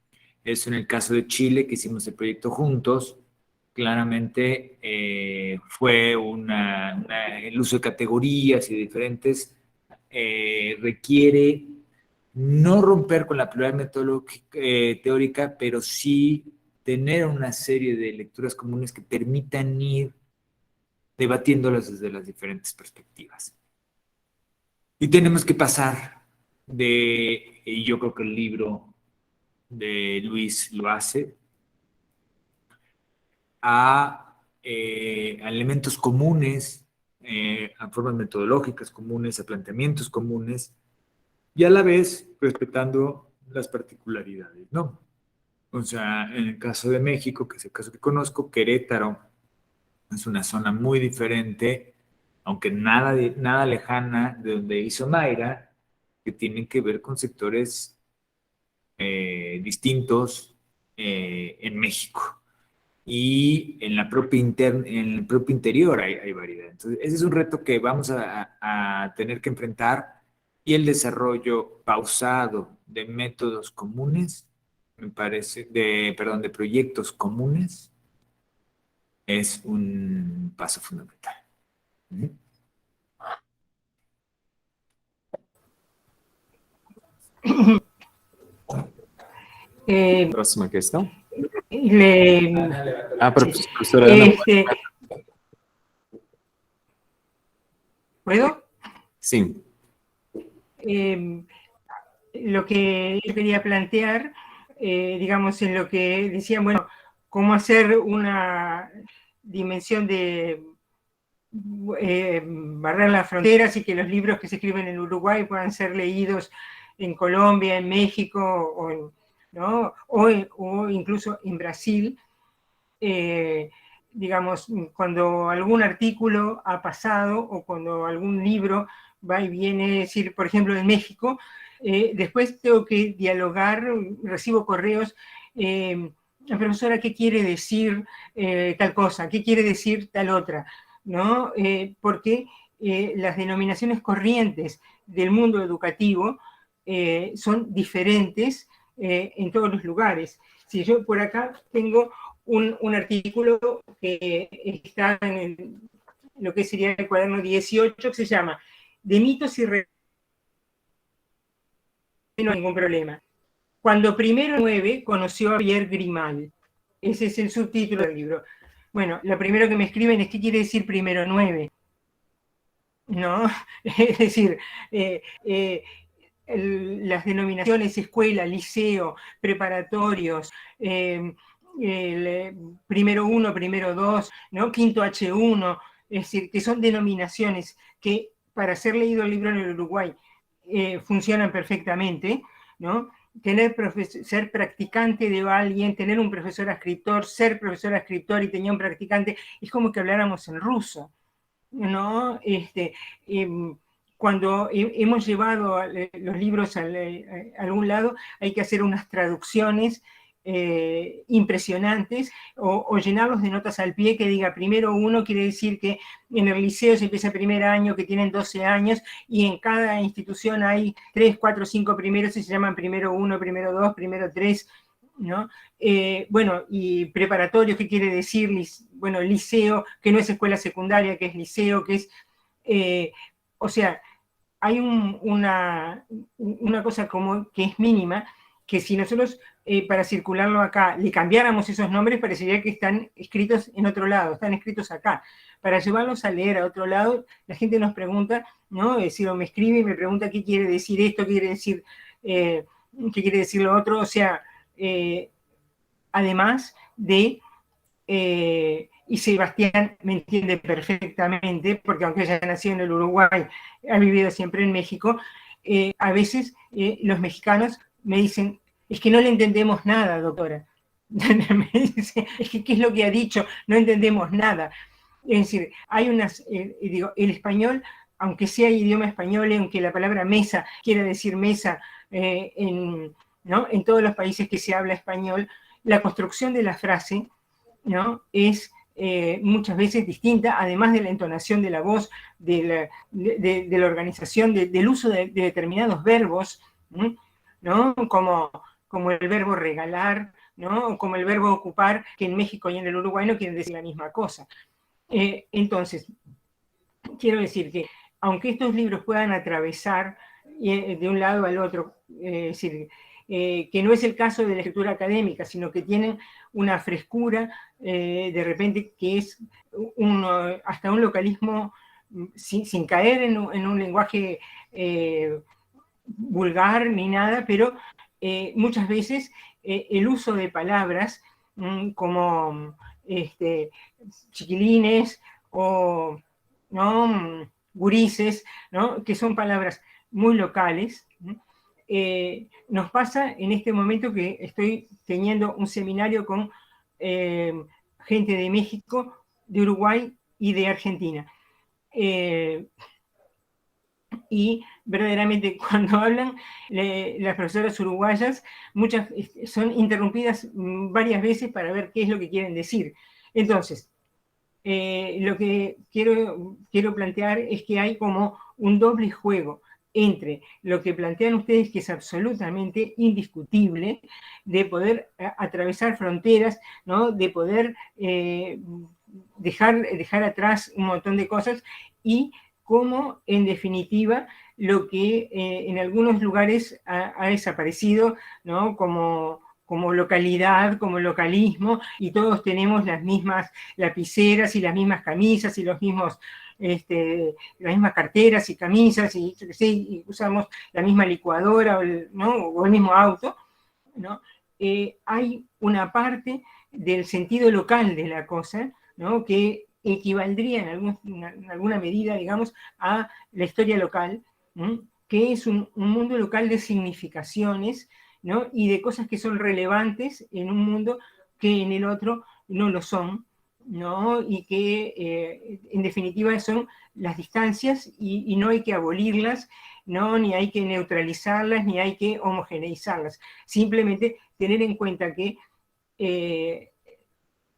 Eso en el caso de Chile, que hicimos el proyecto juntos, claramente fue el uso de categorías y diferentes requiere no romper con la pluralidad metodológica teórica, pero sí tener una serie de lecturas comunes que permitan ir debatiéndolas desde las diferentes perspectivas. Y tenemos que pasar y yo creo que el libro de Luis lo hace, a elementos comunes, a formas metodológicas comunes, a planteamientos comunes, y a la vez respetando las particularidades, ¿no? O sea, en el caso de México, que es el caso que conozco, Querétaro es una zona muy diferente, aunque nada lejana de donde hizo Mayra, que tienen que ver con sectores distintos en México. Y en en el propio interior hay variedad. Entonces, ese es un reto que vamos a tener que enfrentar, y el desarrollo pausado de métodos comunes, me parece, de proyectos comunes, es un paso fundamental. Próxima questão. Profesora Ana. ¿Puedo? Sim. Lo que yo quería plantear, digamos, en lo que decían, bueno, cómo hacer una dimensión de barrer las fronteras y que los libros que se escriben en Uruguay puedan ser leídos en Colombia, en México, ¿no? o incluso en Brasil. Digamos, cuando algún artículo ha pasado o cuando algún libro va y viene, es decir, por ejemplo, en México, después tengo que dialogar, recibo correos, profesora, ¿qué quiere decir tal cosa? ¿Qué quiere decir tal otra? ¿No? Porque las denominaciones corrientes del mundo educativo son diferentes en todos los lugares. Si yo por acá tengo un artículo que está en lo que sería el cuaderno 18, que se llama De mitos y realidades, no hay ningún problema. Cuando primero 9 conoció a Pierre Grimal. Ese es el subtítulo del libro. Bueno, lo primero que me escriben es ¿qué quiere decir primero 9? ¿No? Es decir, las denominaciones escuela, liceo, preparatorios, primero 1, primero 2, ¿no? Quinto H1, es decir, que son denominaciones que para ser leído el libro en el Uruguay funcionan perfectamente, ¿no? Ser practicante de alguien, tener un profesor escritor, ser profesor escritor y tenía un practicante, es como que habláramos en ruso, ¿no? Cuando hemos llevado los libros a algún lado, hay que hacer unas traducciones impresionantes o llenarlos de notas al pie que diga primero 1, quiere decir que en el liceo se empieza el primer año, que tienen 12 años, y en cada institución hay 3, 4, 5 primeros y se llaman primero 1, primero 2, primero 3, ¿no? Bueno, y preparatorio, ¿qué quiere decir? Bueno, liceo, que no es escuela secundaria, que es liceo, que es... o sea, hay una cosa como que es mínima, que si nosotros para circularlo acá le cambiáramos esos nombres, parecería que están escritos en otro lado, están escritos acá. Para llevarlos a leer a otro lado, la gente nos pregunta, ¿no? Es decir, o me escribe y me pregunta qué quiere decir esto, qué quiere decir lo otro, o sea, además de... y Sebastián me entiende perfectamente, porque aunque ella nació en el Uruguay, ha vivido siempre en México, a veces los mexicanos me dicen, es que no le entendemos nada, doctora. Me dice, es que ¿qué es lo que ha dicho? No entendemos nada. Es decir, hay unas, digo, el español, aunque sea idioma español, aunque la palabra mesa quiera decir mesa ¿no? En todos los países que se habla español, la construcción de la frase, ¿no? Es muchas veces distinta, además de la entonación de la voz, de la organización, del uso de determinados verbos, ¿no? Como el verbo regalar, ¿no? Como el verbo ocupar, que en México y en el Uruguay no quieren decir la misma cosa. Entonces, quiero decir que, aunque estos libros puedan atravesar de un lado al otro, es decir, que no es el caso de la escritura académica, sino que tienen una frescura, de repente, que es hasta un localismo sin caer en un lenguaje vulgar ni nada, pero muchas veces el uso de palabras como chiquilines o ¿no? Gurises, ¿no? Que son palabras muy locales. Nos pasa en este momento que estoy teniendo un seminario con gente de México, de Uruguay y de Argentina. Y verdaderamente cuando hablan las profesoras uruguayas, muchas son interrumpidas varias veces para ver qué es lo que quieren decir. Entonces, lo que quiero plantear es que hay como un doble juego entre lo que plantean ustedes, que es absolutamente indiscutible, de poder atravesar fronteras, ¿no? De poder dejar atrás un montón de cosas, y cómo, en definitiva, lo que en algunos lugares ha desaparecido, ¿no? Como localidad, como localismo, y todos tenemos las mismas lapiceras y las mismas camisas y los mismos, las mismas carteras y camisas, y usamos la misma licuadora, ¿no? O el mismo auto, ¿no? Hay una parte del sentido local de la cosa, ¿no? Que equivaldría en alguna medida, digamos, a la historia local, ¿no? Que es un mundo local de significaciones, ¿no? Y de cosas que son relevantes en un mundo que en el otro no lo son, ¿no? Y que en definitiva son las distancias, y no hay que abolirlas, ¿no? Ni hay que neutralizarlas, ni hay que homogeneizarlas. Simplemente tener en cuenta que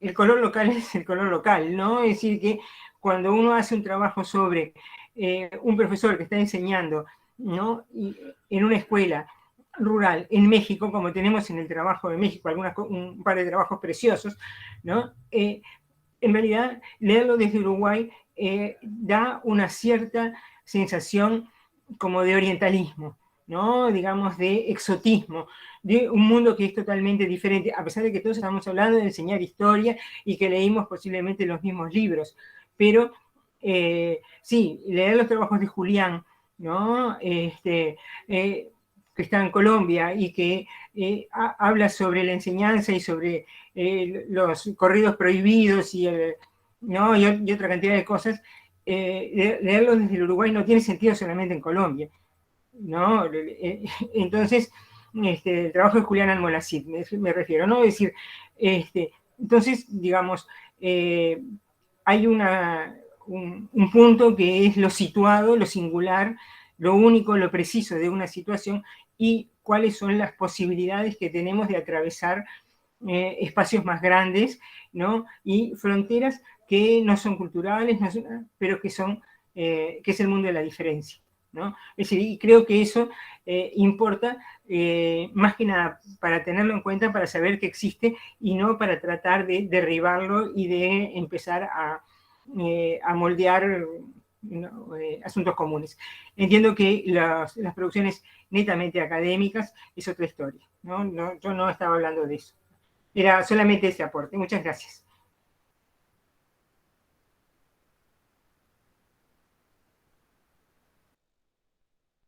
el color local es el color local, ¿no? Es decir, que cuando uno hace un trabajo sobre un profesor que está enseñando, ¿no? Y en una escuela rural en México, como tenemos en el trabajo de México, un par de trabajos preciosos, ¿no? En realidad, leerlo desde Uruguay da una cierta sensación como de orientalismo, ¿no? Digamos, de exotismo, de un mundo que es totalmente diferente, a pesar de que todos estamos hablando de enseñar historia y que leímos posiblemente los mismos libros. Pero sí, leer los trabajos de Julián, ¿no? Que está en Colombia y que habla sobre la enseñanza y sobre los corridos prohibidos ¿no? y otra cantidad de cosas, leerlo desde el Uruguay no tiene sentido solamente en Colombia, ¿no? Entonces, el trabajo de Julián Almolacid, me refiero, ¿no? Es decir, entonces, digamos, hay un punto que es lo situado, lo singular, lo único, lo preciso de una situación, y cuáles son las posibilidades que tenemos de atravesar espacios más grandes, ¿no? Y fronteras que no son culturales, pero que es el mundo de la diferencia, ¿no? Es decir, y creo que eso importa más que nada para tenerlo en cuenta, para saber que existe, y no para tratar de derribarlo y de empezar a moldear, ¿no? Asuntos comunes. Entiendo que las producciones netamente académicas es otra historia, ¿no? Yo no estaba hablando de eso. Era solamente ese aporte. Muchas gracias.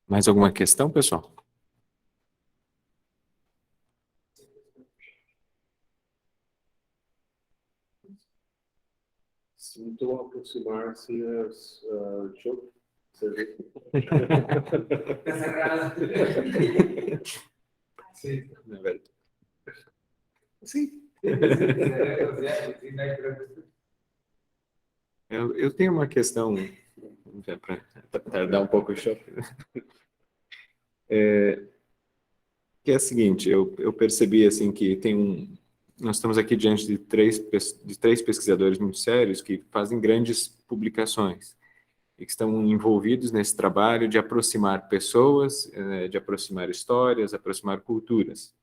Mais alguma questão, pessoal? Sinto aproximar-se as show. Está cerrada. Sí. Sí. Sí, no hay problema. Eu tenho uma questão, para tardar um pouco o show, que é a seguinte, eu percebi assim que nós estamos aqui diante de três pesquisadores muito sérios que fazem grandes publicações e que estão envolvidos nesse trabalho de aproximar pessoas, de aproximar histórias, aproximar culturas.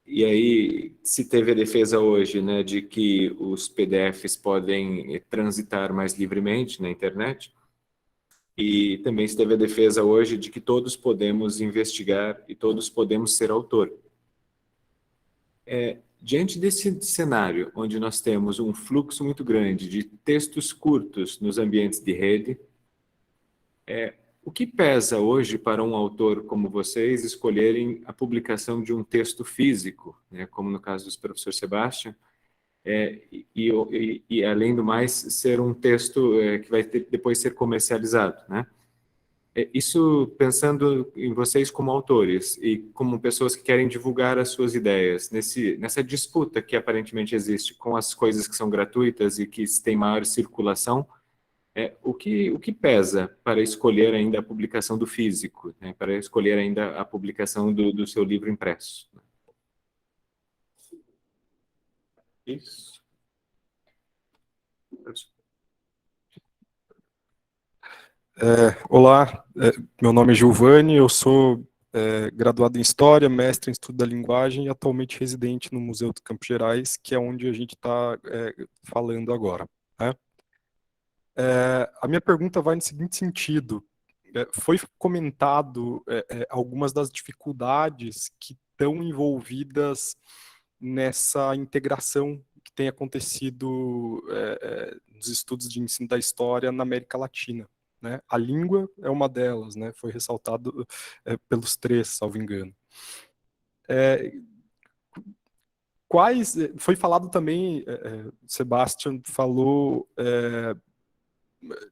E aí se teve a defesa hoje, né, de que os PDFs podem transitar mais livremente na internet, e também se teve a defesa hoje de que todos podemos investigar e todos podemos ser autor. Diante desse cenário, onde nós temos um fluxo muito grande de textos curtos nos ambientes de rede, o que pesa hoje para um autor como vocês escolherem a publicação de um texto físico, né, como no caso do professor Sebastião, e além do mais, ser um texto que vai depois ser comercializado, né? Isso pensando em vocês como autores e como pessoas que querem divulgar as suas ideias, nessa disputa que aparentemente existe com as coisas que são gratuitas e que têm maior circulação, o que pesa para escolher ainda a publicação do físico, né, para escolher ainda a publicação do seu livro impresso? Isso. Olá, meu nome é Giovanni, eu sou graduado em História, mestre em Estudo da Linguagem e atualmente residente no Museu de Campos Gerais, que é onde a gente está falando agora, né? A minha pergunta vai no seguinte sentido. Foi comentado algumas das dificuldades que estão envolvidas nessa integração que tem acontecido nos estudos de ensino da história na América Latina, né? A língua é uma delas, né? Foi ressaltado pelos três, salvo engano. Foi falado também, Sebastião falou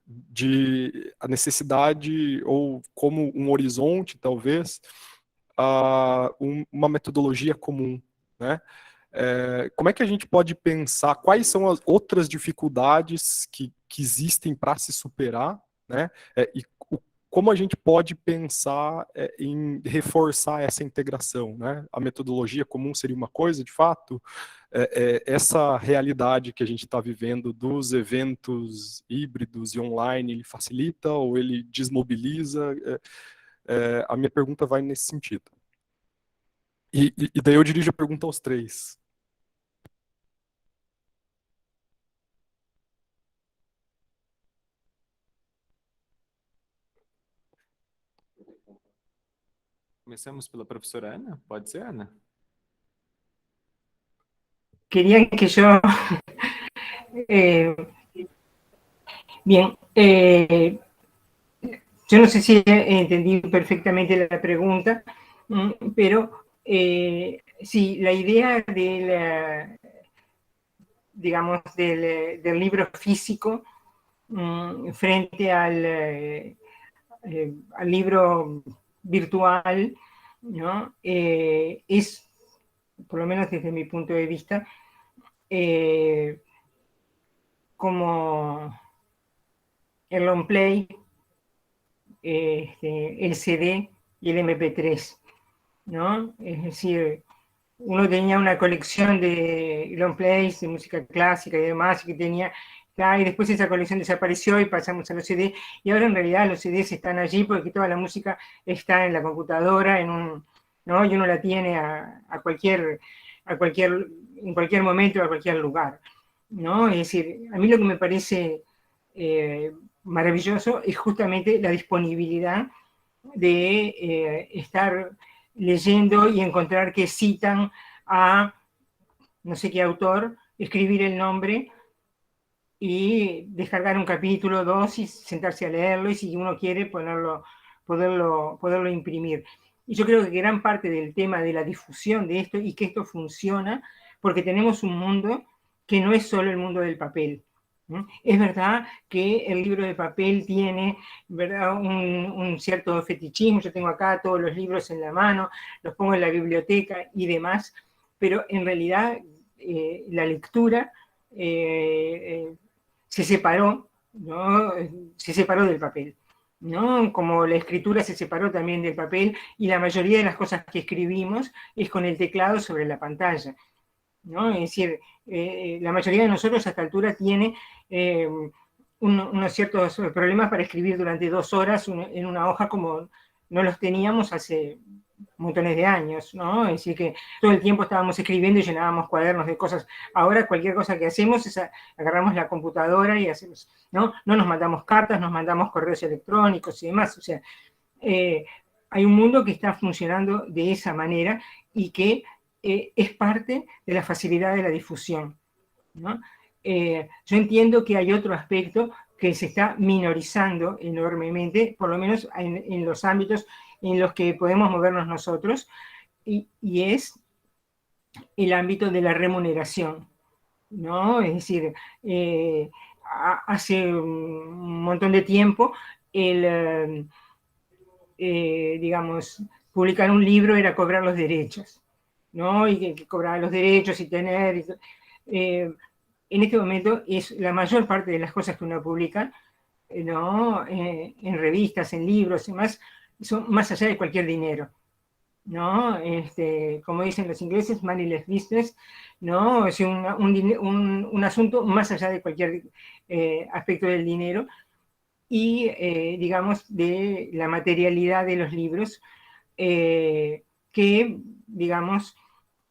de a necessidade, ou como um horizonte, talvez, uma metodologia comum, né? Como é que a gente pode pensar, quais são as outras dificuldades que existem para se superar, né? E como a gente pode pensar em reforçar essa integração, né? A metodologia comum seria uma coisa, de fato, essa realidade que a gente está vivendo dos eventos híbridos e online, ele facilita ou ele desmobiliza? A minha pergunta vai nesse sentido. E daí eu dirijo a pergunta aos três. Começamos pela professora Ana? Pode ser, Ana? Querían que yo... bien, yo no sé si he entendido perfectamente la pregunta, pero sí, la idea digamos, del libro físico frente al libro virtual, ¿no? Es, por lo menos desde mi punto de vista, como el long play, el CD y el MP3, ¿no? Es decir, uno tenía una colección de long plays, de música clásica y demás, y después esa colección desapareció y pasamos a los CD, y ahora en realidad los CDs están allí porque toda la música está en la computadora, ¿no? Y uno la tiene en cualquier momento, a cualquier lugar, ¿no? Es decir, a mí lo que me parece maravilloso es justamente la disponibilidad de estar leyendo y encontrar que citan a no sé qué autor, escribir el nombre y descargar un capítulo, 2 y sentarse a leerlo, y si uno quiere poderlo imprimir. Y yo creo que gran parte del tema de la difusión de esto y que esto funciona porque tenemos un mundo que no es solo el mundo del papel. Es verdad que el libro de papel tiene, ¿verdad?, un cierto fetichismo. Yo tengo acá todos los libros en la mano, los pongo en la biblioteca y demás, pero en realidad la lectura se separó, ¿no? Se separó del papel, ¿no? Como la escritura se separó también del papel, y la mayoría de las cosas que escribimos es con el teclado sobre la pantalla, ¿no? Es decir, la mayoría de nosotros a esta altura tiene unos ciertos problemas para escribir durante 2 horas en una hoja como no los teníamos hace montones de años, ¿no? Es decir, que todo el tiempo estábamos escribiendo y llenábamos cuadernos de cosas. Ahora cualquier cosa que hacemos es agarramos la computadora y hacemos, ¿no? No nos mandamos cartas, nos mandamos correos electrónicos y demás. O sea, hay un mundo que está funcionando de esa manera y que es parte de la facilidad de la difusión, ¿no? Yo entiendo que hay otro aspecto que se está minorizando enormemente, por lo menos en los ámbitos en los que podemos movernos nosotros, y es el ámbito de la remuneración, ¿no? Es decir, hace un montón de tiempo, digamos, publicar un libro era cobrar los derechos, ¿no? Y que cobrar los derechos y tener... en este momento es la mayor parte de las cosas que uno publica, ¿no? En revistas, en libros y demás, son más allá de cualquier dinero, ¿no? Como dicen los ingleses, moneyless business, ¿no? Es un asunto más allá de cualquier aspecto del dinero y, digamos, de la materialidad de los libros, que, digamos,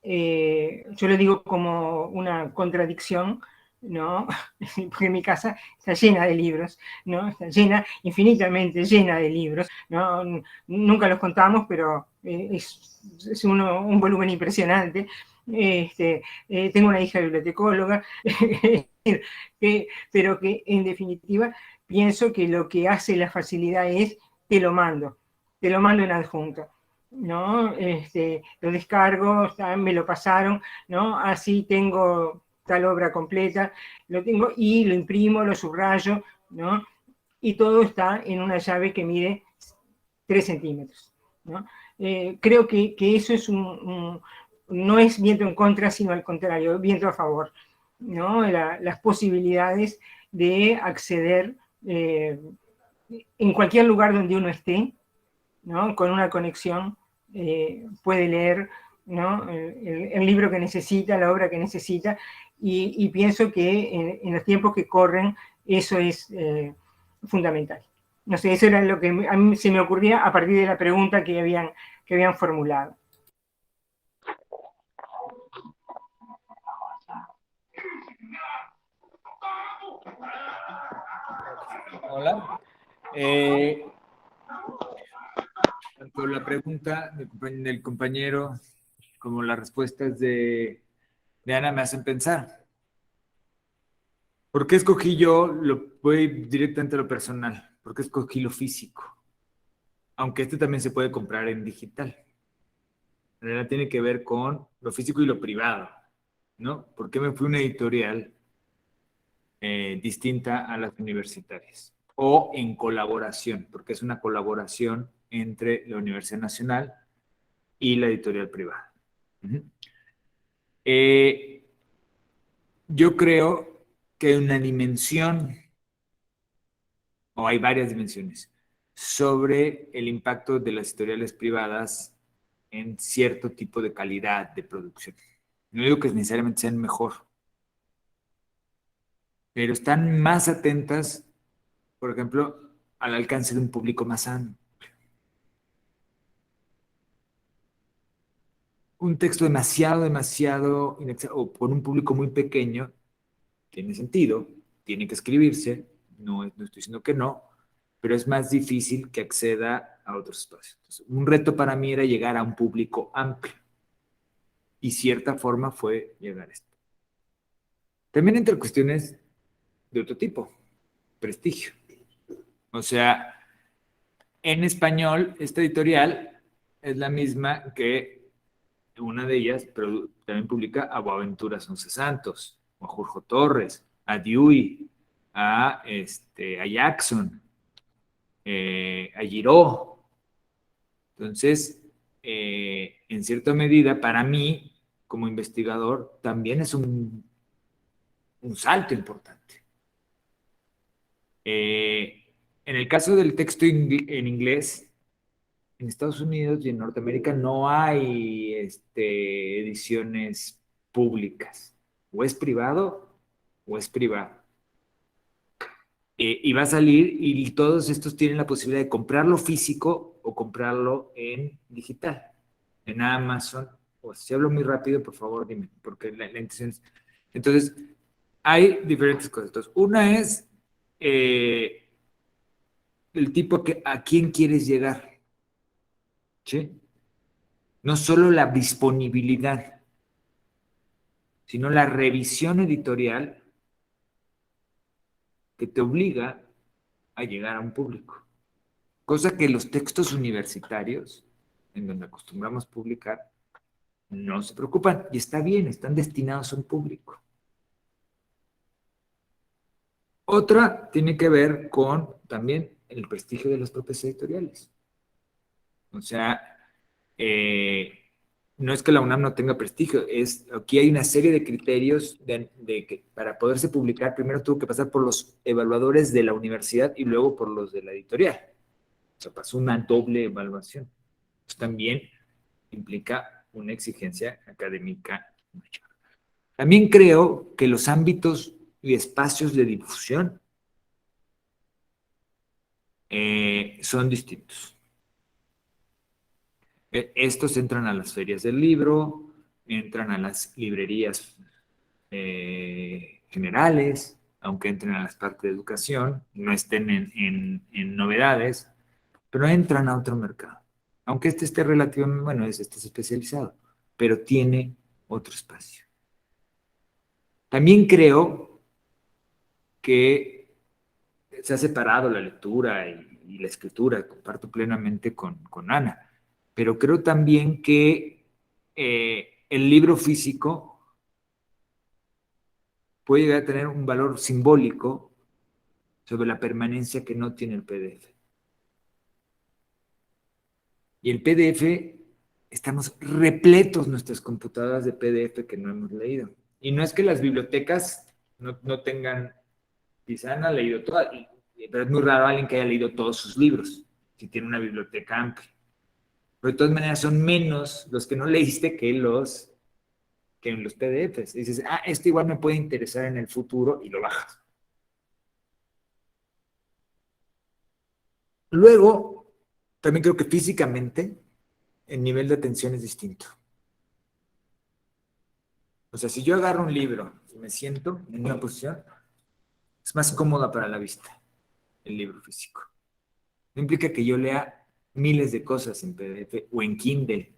yo lo digo como una contradicción, ¿no? Porque mi casa está llena de libros, ¿no? Está llena, infinitamente llena de libros, ¿no? Nunca los contamos, pero es un volumen impresionante. Tengo una hija bibliotecóloga, pero que en definitiva pienso que lo que hace la facilidad es te lo mando en adjunto, ¿no? Lo descargo, me lo pasaron, ¿no? Así tengo tal obra completa, lo tengo y lo imprimo, lo subrayo, ¿no? Y todo está en una llave que mide 3 centímetros, ¿no? Creo que eso es no es viento en contra, sino al contrario, viento a favor, ¿no? Las posibilidades de acceder en cualquier lugar donde uno esté, ¿no? Con una conexión puede leer, ¿no? el libro que necesita, la obra que necesita, y pienso que en los tiempos que corren eso es fundamental. No sé, eso era lo que a mí se me ocurría a partir de la pregunta que habían formulado. Hola. Tanto la pregunta del compañero como las respuestas de Ana me hacen pensar. ¿Por qué escogí yo, voy directamente a lo personal? ¿Por qué escogí lo físico? Aunque este también se puede comprar en digital. En realidad tiene que ver con lo físico y lo privado, ¿no? ¿Por qué me fui a una editorial distinta a las universitarias? O en colaboración, porque es una colaboración entre la Universidad Nacional y la editorial privada. Yo creo que hay una dimensión, o hay varias dimensiones, sobre el impacto de las editoriales privadas en cierto tipo de calidad de producción. No digo que necesariamente sean mejor, pero están más atentas, por ejemplo, al alcance de un público más amplio. Un texto demasiado, o por un público muy pequeño, tiene sentido, tiene que escribirse, no estoy diciendo que no, pero es más difícil que acceda a otros espacios. Entonces, un reto para mí era llegar a un público amplio, y cierta forma fue llegar a esto. También entre cuestiones de otro tipo, prestigio. O sea, en español, esta editorial es la misma que una de ellas, pero también publica a Boaventura Sonce Santos, a Jorge Torres, a Dewey, a Jackson, a Giraud. Entonces, en cierta medida, para mí, como investigador, también es un salto importante. En el caso del texto en inglés, en Estados Unidos y en Norteamérica no hay ediciones públicas. O es privado o es privado. Y va a salir y todos estos tienen la posibilidad de comprarlo físico o comprarlo en digital, en Amazon. O si hablo muy rápido, por favor, dime, porque la intención es... Entonces, hay diferentes cosas. Entonces, una es el tipo a quién quieres llegar, ¿sí? No solo la disponibilidad, sino la revisión editorial que te obliga a llegar a un público. Cosa que los textos universitarios, en donde acostumbramos publicar, no se preocupan. Y está bien, están destinados a un público. Otra tiene que ver con también el prestigio de las propias editoriales. O sea, no es que la UNAM no tenga prestigio, aquí hay una serie de criterios de que para poderse publicar, primero tuvo que pasar por los evaluadores de la universidad y luego por los de la editorial. O sea, pasó una doble evaluación. Pues también implica una exigencia académica mayor. También creo que los ámbitos y espacios de difusión son distintos. Estos entran a las ferias del libro, entran a las librerías generales, aunque entren a las partes de educación, no estén en novedades, pero entran a otro mercado. Aunque este esté relativamente, bueno, este es especializado, pero tiene otro espacio. También creo que se ha separado la lectura y la escritura, comparto plenamente con Ana, pero creo también que el libro físico puede llegar a tener un valor simbólico sobre la permanencia que no tiene el PDF. Y el PDF, estamos repletos nuestras computadoras de PDF que no hemos leído. Y no es que las bibliotecas no tengan, quizá han leído todas, pero es muy raro alguien que haya leído todos sus libros, si tiene una biblioteca amplia. Pero de todas maneras son menos los que no leíste que en los PDFs. Y dices, esto igual me puede interesar en el futuro y lo bajas. Luego, también creo que físicamente el nivel de atención es distinto. O sea, si yo agarro un libro y me siento en una posición, es más cómoda para la vista el libro físico. No implica que yo lea miles de cosas en PDF o en Kindle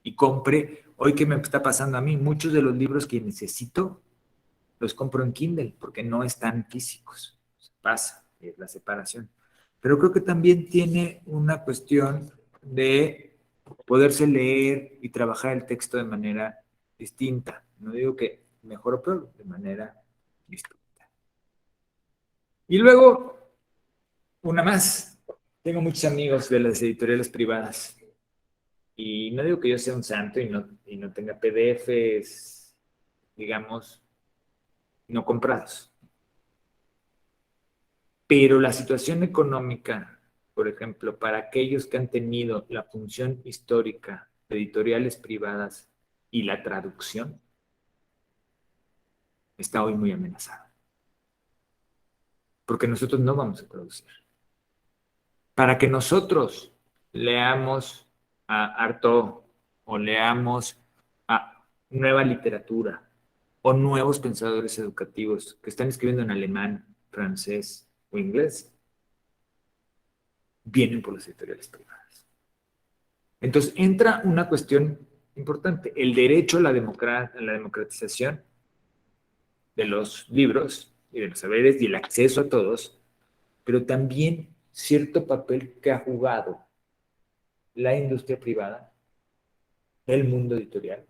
y compre. Hoy, ¿qué me está pasando a mí? Muchos de los libros que necesito los compro en Kindle porque no están físicos. Pasa, es la separación. Pero creo que también tiene una cuestión de poderse leer y trabajar el texto de manera distinta. No digo que mejor o peor, de manera distinta. Y luego, una más. Tengo muchos amigos de las editoriales privadas. Y no digo que yo sea un santo y no tenga PDFs, digamos, no comprados. Pero la situación económica, por ejemplo, para aquellos que han tenido la función histórica de editoriales privadas y la traducción, está hoy muy amenazada. Porque nosotros no vamos a traducir. Para que nosotros leamos a Artaud o leamos a nueva literatura o nuevos pensadores educativos que están escribiendo en alemán, francés o inglés, vienen por las editoriales privadas. Entonces entra una cuestión importante, el derecho a la democratización de los libros y de los saberes y el acceso a todos, pero también cierto papel que ha jugado la industria privada, el mundo editorial,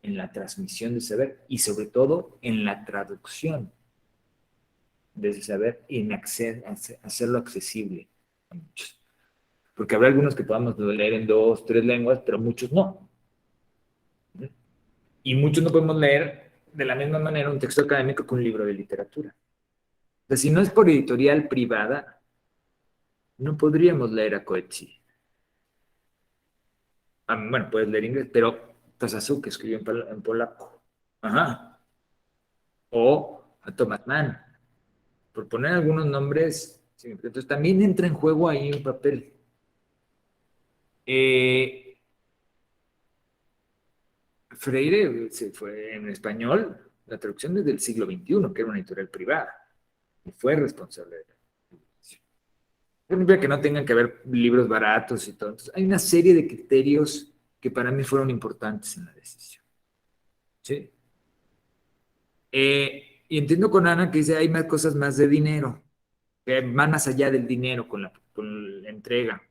en la transmisión de saber y sobre todo en la traducción de ese saber y en hacerlo accesible a muchos. Porque habrá algunos que podamos leer en 2, 3 lenguas, pero muchos no. Y muchos no podemos leer de la misma manera un texto académico que un libro de literatura. sea, si no es por editorial privada, no podríamos leer a Coetzee. Bueno, puedes leer inglés, pero Tazasu, que escribió en polaco. Ajá. O a Thomas Mann, por poner algunos nombres. Sí, entonces también entra en juego ahí un papel. Freire se fue en español, la traducción es del siglo XXI, que era una editorial privada, y fue responsable de la edición. No significa que no tengan que haber libros baratos y todo. Entonces, hay una serie de criterios que para mí fueron importantes en la decisión. ¿Sí? Y entiendo con Ana que dice hay más cosas más de dinero, que van más allá del dinero con la entrega.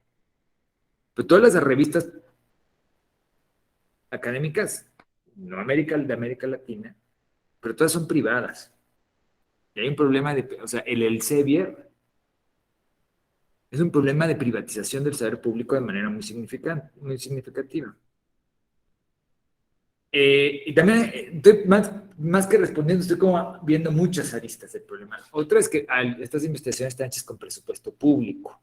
Pero todas las revistas académicas, no de América Latina, pero todas son privadas. Y hay un problema o sea, el Elsevier es un problema de privatización del saber público de manera muy significativa. Y también, más que respondiendo, estoy como viendo muchas aristas del problema. Otra es que estas investigaciones están hechas con presupuesto público.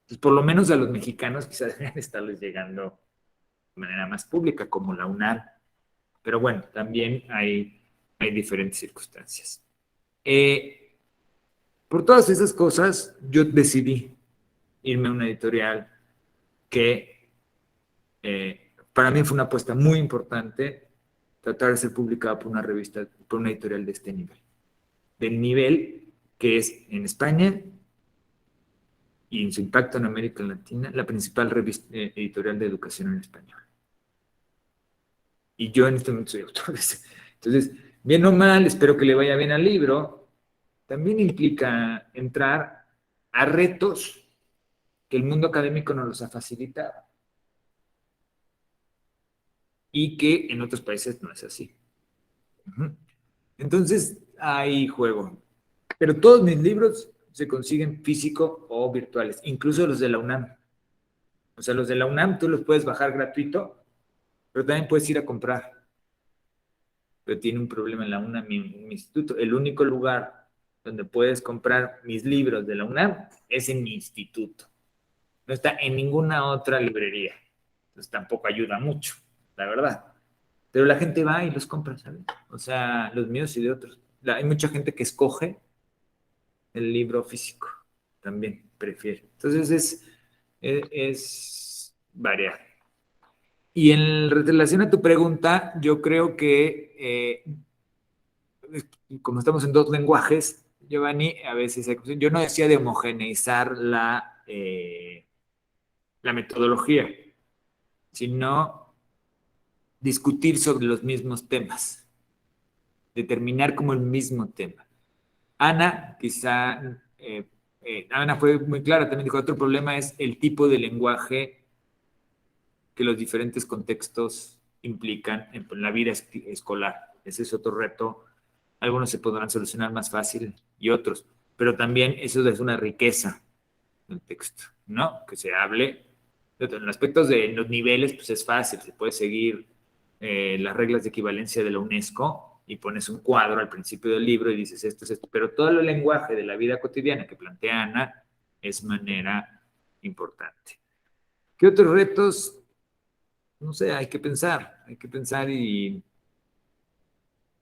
Entonces, por lo menos a los mexicanos quizás deberían estarles llegando de manera más pública, como la UNAM. Pero bueno, también hay diferentes circunstancias. Por todas esas cosas, yo decidí irme a una editorial que para mí fue una apuesta muy importante tratar de ser publicada por una revista, por una editorial de este nivel. Del nivel que es en España y en su impacto en América Latina, la principal revista editorial de educación en español. Y yo en este momento soy autor. Entonces, bien o mal, espero que le vaya bien al libro, también implica entrar a retos que el mundo académico nos los ha facilitado. Y que en otros países no es así. Entonces, hay juego. Pero todos mis libros se consiguen físico o virtuales, incluso los de la UNAM. O sea, los de la UNAM tú los puedes bajar gratuito, pero también puedes ir a comprar. Pero tiene un problema en la UNAM, mi instituto. El único lugar donde puedes comprar mis libros de la UNAM es en mi instituto. No está en ninguna otra librería. Entonces tampoco ayuda mucho, la verdad. Pero la gente va y los compra, ¿sabes? O sea, los míos y de otros. Hay mucha gente que escoge el libro físico. También prefiere. Entonces es variar. Y en relación a tu pregunta, yo creo que como estamos en dos lenguajes, Giovanni, a veces yo no decía de homogeneizar la metodología, sino discutir sobre los mismos temas, determinar como el mismo tema. Ana, quizá, Ana fue muy clara, también dijo, otro problema es el tipo de lenguaje que los diferentes contextos implican en la vida escolar. Ese es otro reto. Algunos se podrán solucionar más fácil y otros, pero también eso es una riqueza del texto, ¿no? Que se hable. En aspectos de los niveles, pues es fácil, se puede seguir las reglas de equivalencia de la UNESCO y pones un cuadro al principio del libro y dices esto es esto, pero todo el lenguaje de la vida cotidiana que plantea Ana es manera importante. ¿Qué otros retos? No sé, hay que pensar y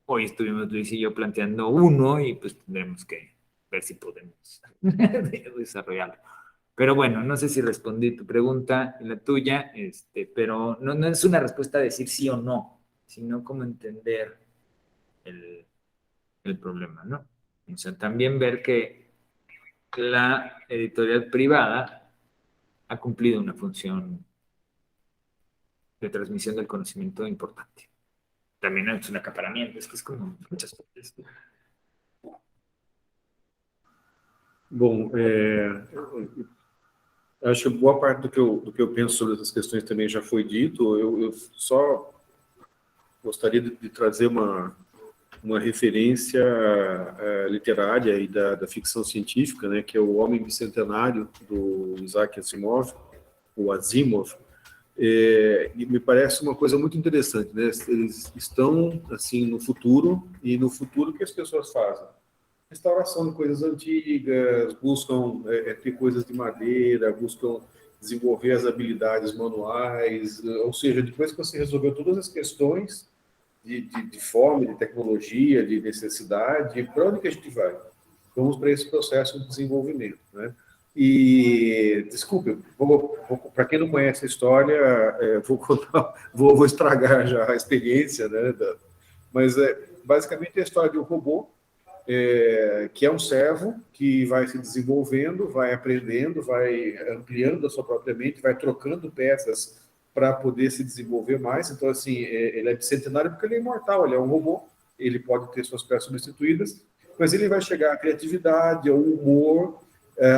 hoy estuvimos Luis y yo planteando uno y pues tendremos que ver si podemos desarrollarlo. Pero bueno, no sé si respondí tu pregunta y la tuya, pero no es una respuesta a decir sí o no, sino cómo entender el problema, ¿no? O sea, también ver que la editorial privada ha cumplido una función de transmisión del conocimiento importante. También es un acaparamiento, es que es como muchas cosas. Bom, acho que boa parte do que eu penso sobre essas questões também já foi dito. Eu só gostaria de trazer uma referência literária e da ficção científica, né, que é o Homem Bicentenário, do Isaac Asimov, o Asimov. E me parece uma coisa muito interessante, né? Eles estão assim no futuro, e no futuro o que as pessoas fazem? restauração de coisas antigas, buscam ter coisas de madeira, buscam desenvolver as habilidades manuais, ou seja, depois que você resolveu todas as questões de fome, de tecnologia, de necessidade, para onde que a gente vai? Vamos para esse processo de desenvolvimento, né? E, desculpe, para quem não conhece a história, vou estragar já a experiência, né? Mas, basicamente, é a história de um robô, que é um servo que vai se desenvolvendo, vai aprendendo, vai ampliando a sua própria mente, vai trocando peças para poder se desenvolver mais. Então, assim, ele é bicentenário porque ele é imortal, ele é um robô, ele pode ter suas peças substituídas, mas ele vai chegar à criatividade, ao humor,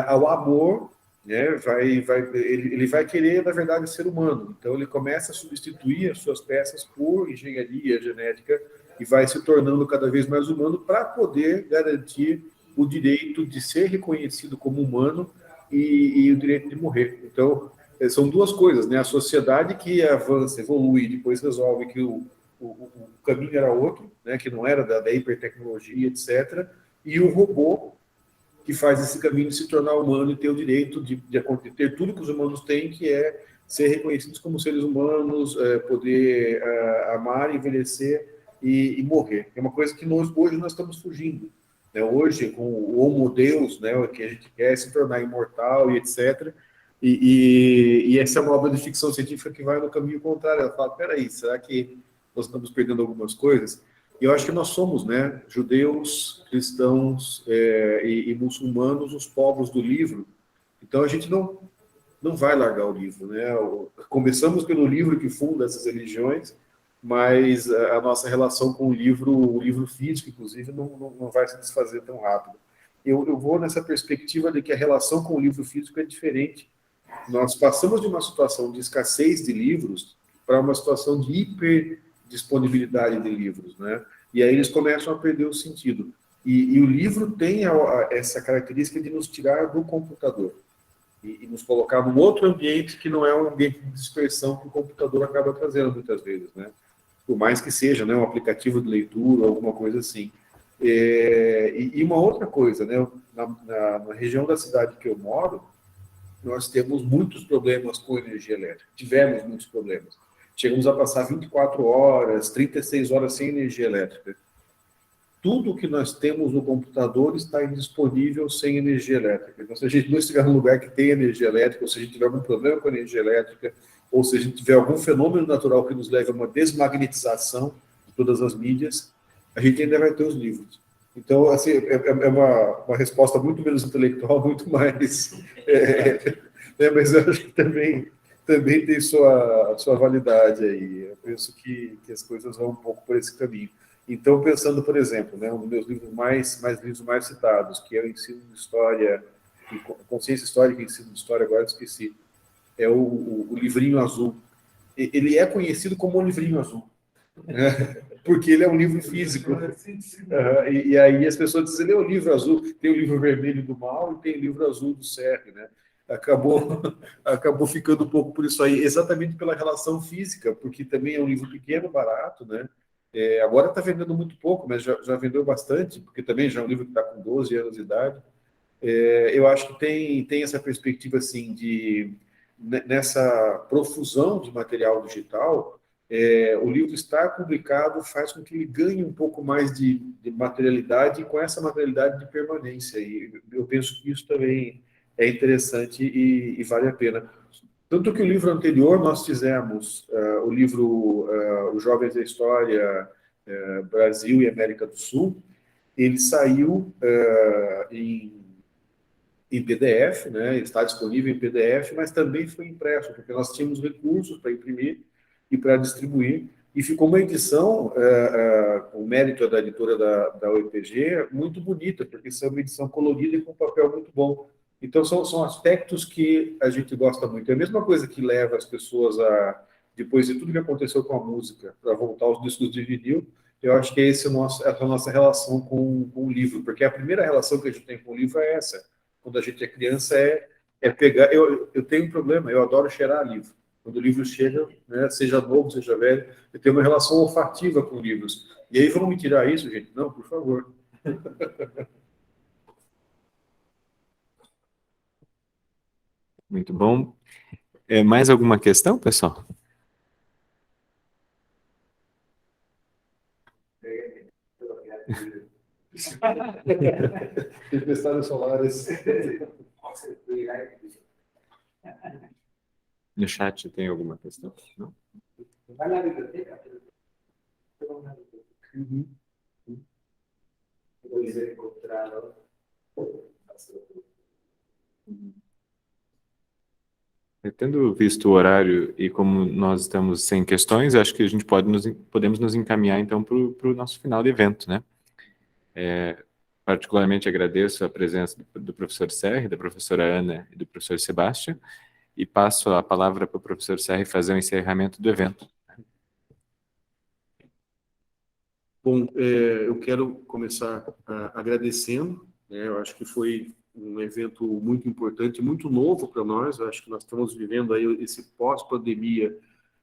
ao amor, né? Ele vai querer, na verdade, ser humano. Então, ele começa a substituir as suas peças por engenharia genética e vai se tornando cada vez mais humano para poder garantir o direito de ser reconhecido como humano e o direito de morrer. Então, são duas coisas, né? A sociedade que avança, evolui, depois resolve que o caminho era outro, né? Que não era da hipertecnologia, etc. E o robô que faz esse caminho de se tornar humano e ter o direito de ter tudo que os humanos têm, que é ser reconhecidos como seres humanos, poder amar, envelhecer e morrer. É uma coisa que hoje nós estamos fugindo, né? Hoje, com o Homo Deus, né, que a gente quer se tornar imortal e etc., e essa é uma obra de ficção científica que vai no caminho contrário. Ela fala, peraí, será que nós estamos perdendo algumas coisas? E eu acho que nós somos, né, judeus, cristãos e muçulmanos, os povos do livro. Então a gente não vai largar o livro, né? Começamos pelo livro que funda essas religiões, mas a nossa relação com o livro físico, inclusive, não vai se desfazer tão rápido. Eu vou nessa perspectiva de que a relação com o livro físico é diferente. Nós passamos de uma situação de escassez de livros para uma situação de hiperdisponibilidade de livros, né? E aí eles começam a perder o sentido. E o livro tem essa característica de nos tirar do computador e nos colocar num outro ambiente que não é um ambiente de dispersão que o computador acaba trazendo muitas vezes, né? Por mais que seja, né, um aplicativo de leitura, alguma coisa assim. E uma outra coisa, né? Na região da cidade que eu moro, nós temos muitos problemas com energia elétrica. Tivemos muitos problemas. Chegamos a passar 24 horas, 36 horas sem energia elétrica. Tudo que nós temos no computador está indisponível sem energia elétrica. Então, se a gente não estiver num lugar que tem energia elétrica, ou se a gente tiver algum problema com a energia elétrica, ou se a gente tiver algum fenômeno natural que nos leve a uma desmagnetização de todas as mídias, a gente ainda vai ter os livros. Então, assim, é uma resposta muito menos intelectual, muito mais... mas eu acho que também tem sua validade aí. Eu penso que as coisas vão um pouco por esse caminho. Então, pensando, por exemplo, né, um dos meus livros mais citados, que é o Ensino de História, Consciência Histórica e Ensino de História, agora eu esqueci, é o Livrinho Azul. Ele é conhecido como o Livrinho Azul, né? Porque ele é um livro físico. E aí as pessoas dizem, ele é o livro azul, tem o livro vermelho do mal e tem o livro azul do CERN, né? Acabou ficando um pouco por isso aí, exatamente pela relação física, porque também é um livro pequeno, barato, né? Agora está vendendo muito pouco, mas já vendeu bastante, porque também já é um livro que está com 12 anos de idade. Eu acho que tem essa perspectiva, assim, nessa profusão de material digital, o livro estar publicado faz com que ele ganhe um pouco mais de materialidade e com essa materialidade de permanência. E eu penso que isso também é interessante e vale a pena. Tanto que o livro anterior nós fizemos, o livro Os Jovens da História, Brasil e América do Sul, ele saiu em PDF, né? Ele está disponível em PDF, mas também foi impresso, porque nós tínhamos recursos para imprimir e para distribuir, e ficou uma edição, o mérito da editora da UEPG, muito bonita, porque é uma edição colorida e com papel muito bom. Então, são aspectos que a gente gosta muito. É a mesma coisa que leva as pessoas depois de tudo que aconteceu com a música, para voltar aos discos de vinil. Eu acho que essa é a nossa relação com o livro, porque a primeira relação que a gente tem com o livro é essa. Quando a gente é criança, pegar... Eu tenho um problema, eu adoro cheirar livro. Quando o livro chega, né, seja novo, seja velho, eu tenho uma relação olfativa com livros. E aí vão me tirar isso, gente? Não, por favor. Muito bom. Mais alguma questão, pessoal? Tempestades solares. No chat tem alguma questão? Não? Va a la biblioteca. Puoi ser encontrado. Tendo visto o horário e como nós estamos sem questões, acho que a gente podemos nos encaminhar, então, para o nosso final de evento, né? Particularmente agradeço a presença do professor Serri, da professora Ana e do professor Sebastião, e passo a palavra para o professor Serri fazer o encerramento do evento. Bom, eu quero começar agradecendo, né? Eu acho que foi um evento muito importante, muito novo para nós. Eu acho que nós estamos vivendo aí esse pós-pandemia,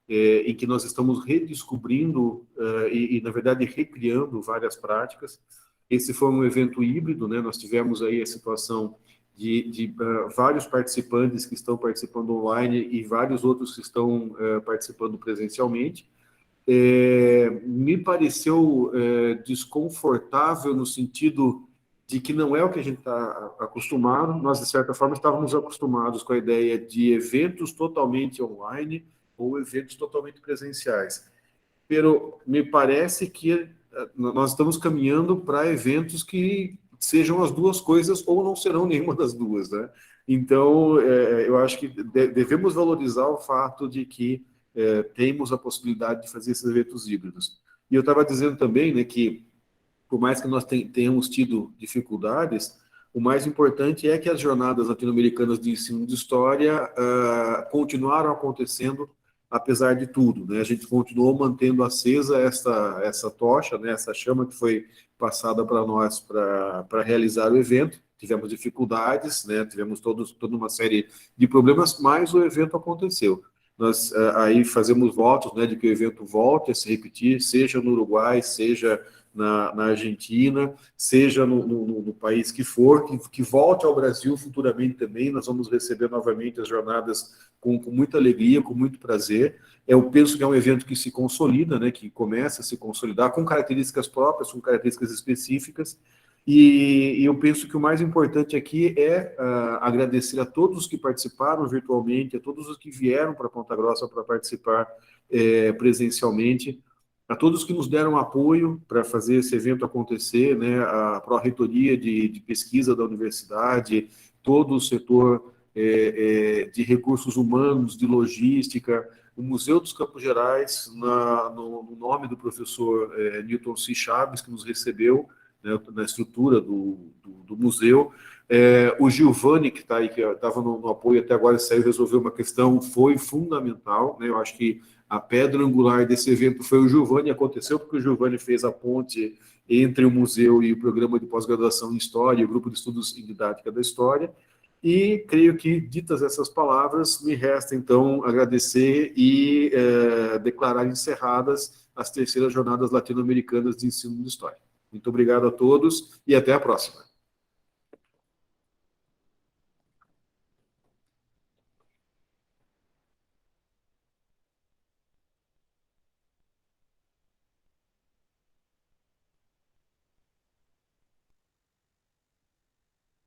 em que nós estamos redescobrindo e, na verdade, recriando várias práticas. Esse foi um evento híbrido, né? Nós tivemos aí a situação de vários participantes que estão participando online e vários outros que estão participando presencialmente. Me pareceu desconfortável no sentido de que não é o que a gente está acostumado. Nós, de certa forma, estávamos acostumados com a ideia de eventos totalmente online ou eventos totalmente presenciais. Pero me parece que nós estamos caminhando para eventos que sejam as duas coisas ou não serão nenhuma das duas, né? Então, eu acho que devemos valorizar o fato de que temos a possibilidade de fazer esses eventos híbridos. E eu estava dizendo também, né, que por mais que nós tenhamos tido dificuldades, o mais importante é que as jornadas latino-americanas de ensino de história continuaram acontecendo apesar de tudo, né? A gente continuou mantendo acesa essa tocha, né, essa chama que foi passada para nós para realizar o evento. Tivemos dificuldades, né, tivemos toda uma série de problemas, mas o evento aconteceu. Nós aí fazemos votos, né, de que o evento volte a se repetir, seja no Uruguai, seja na Argentina, seja no país que for, que volte ao Brasil futuramente também. Nós vamos receber novamente as jornadas com muita alegria, com muito prazer. Eu penso que é um evento que se consolida, né, que começa a se consolidar com características próprias, com características específicas, e eu penso que o mais importante aqui é agradecer a todos os que participaram virtualmente, a todos os que vieram para Ponta Grossa para participar presencialmente, a todos que nos deram apoio para fazer esse evento acontecer, né, a Pró-Reitoria de Pesquisa da Universidade, todo o setor de recursos humanos, de logística, o Museu dos Campos Gerais, no nome do professor Newton C. Chaves, que nos recebeu, né, na estrutura do museu. O Giovanni, que está aí, que estava no apoio até agora, saiu resolver uma questão, foi fundamental, né? Eu acho que a pedra angular desse evento foi o Giovanni, aconteceu porque o Giovanni fez a ponte entre o museu e o programa de pós-graduação em História, o grupo de estudos em didática da História, e creio que, ditas essas palavras, me resta, então, agradecer e declarar encerradas as terceiras jornadas latino-americanas de ensino de História. Muito obrigado a todos e até a próxima.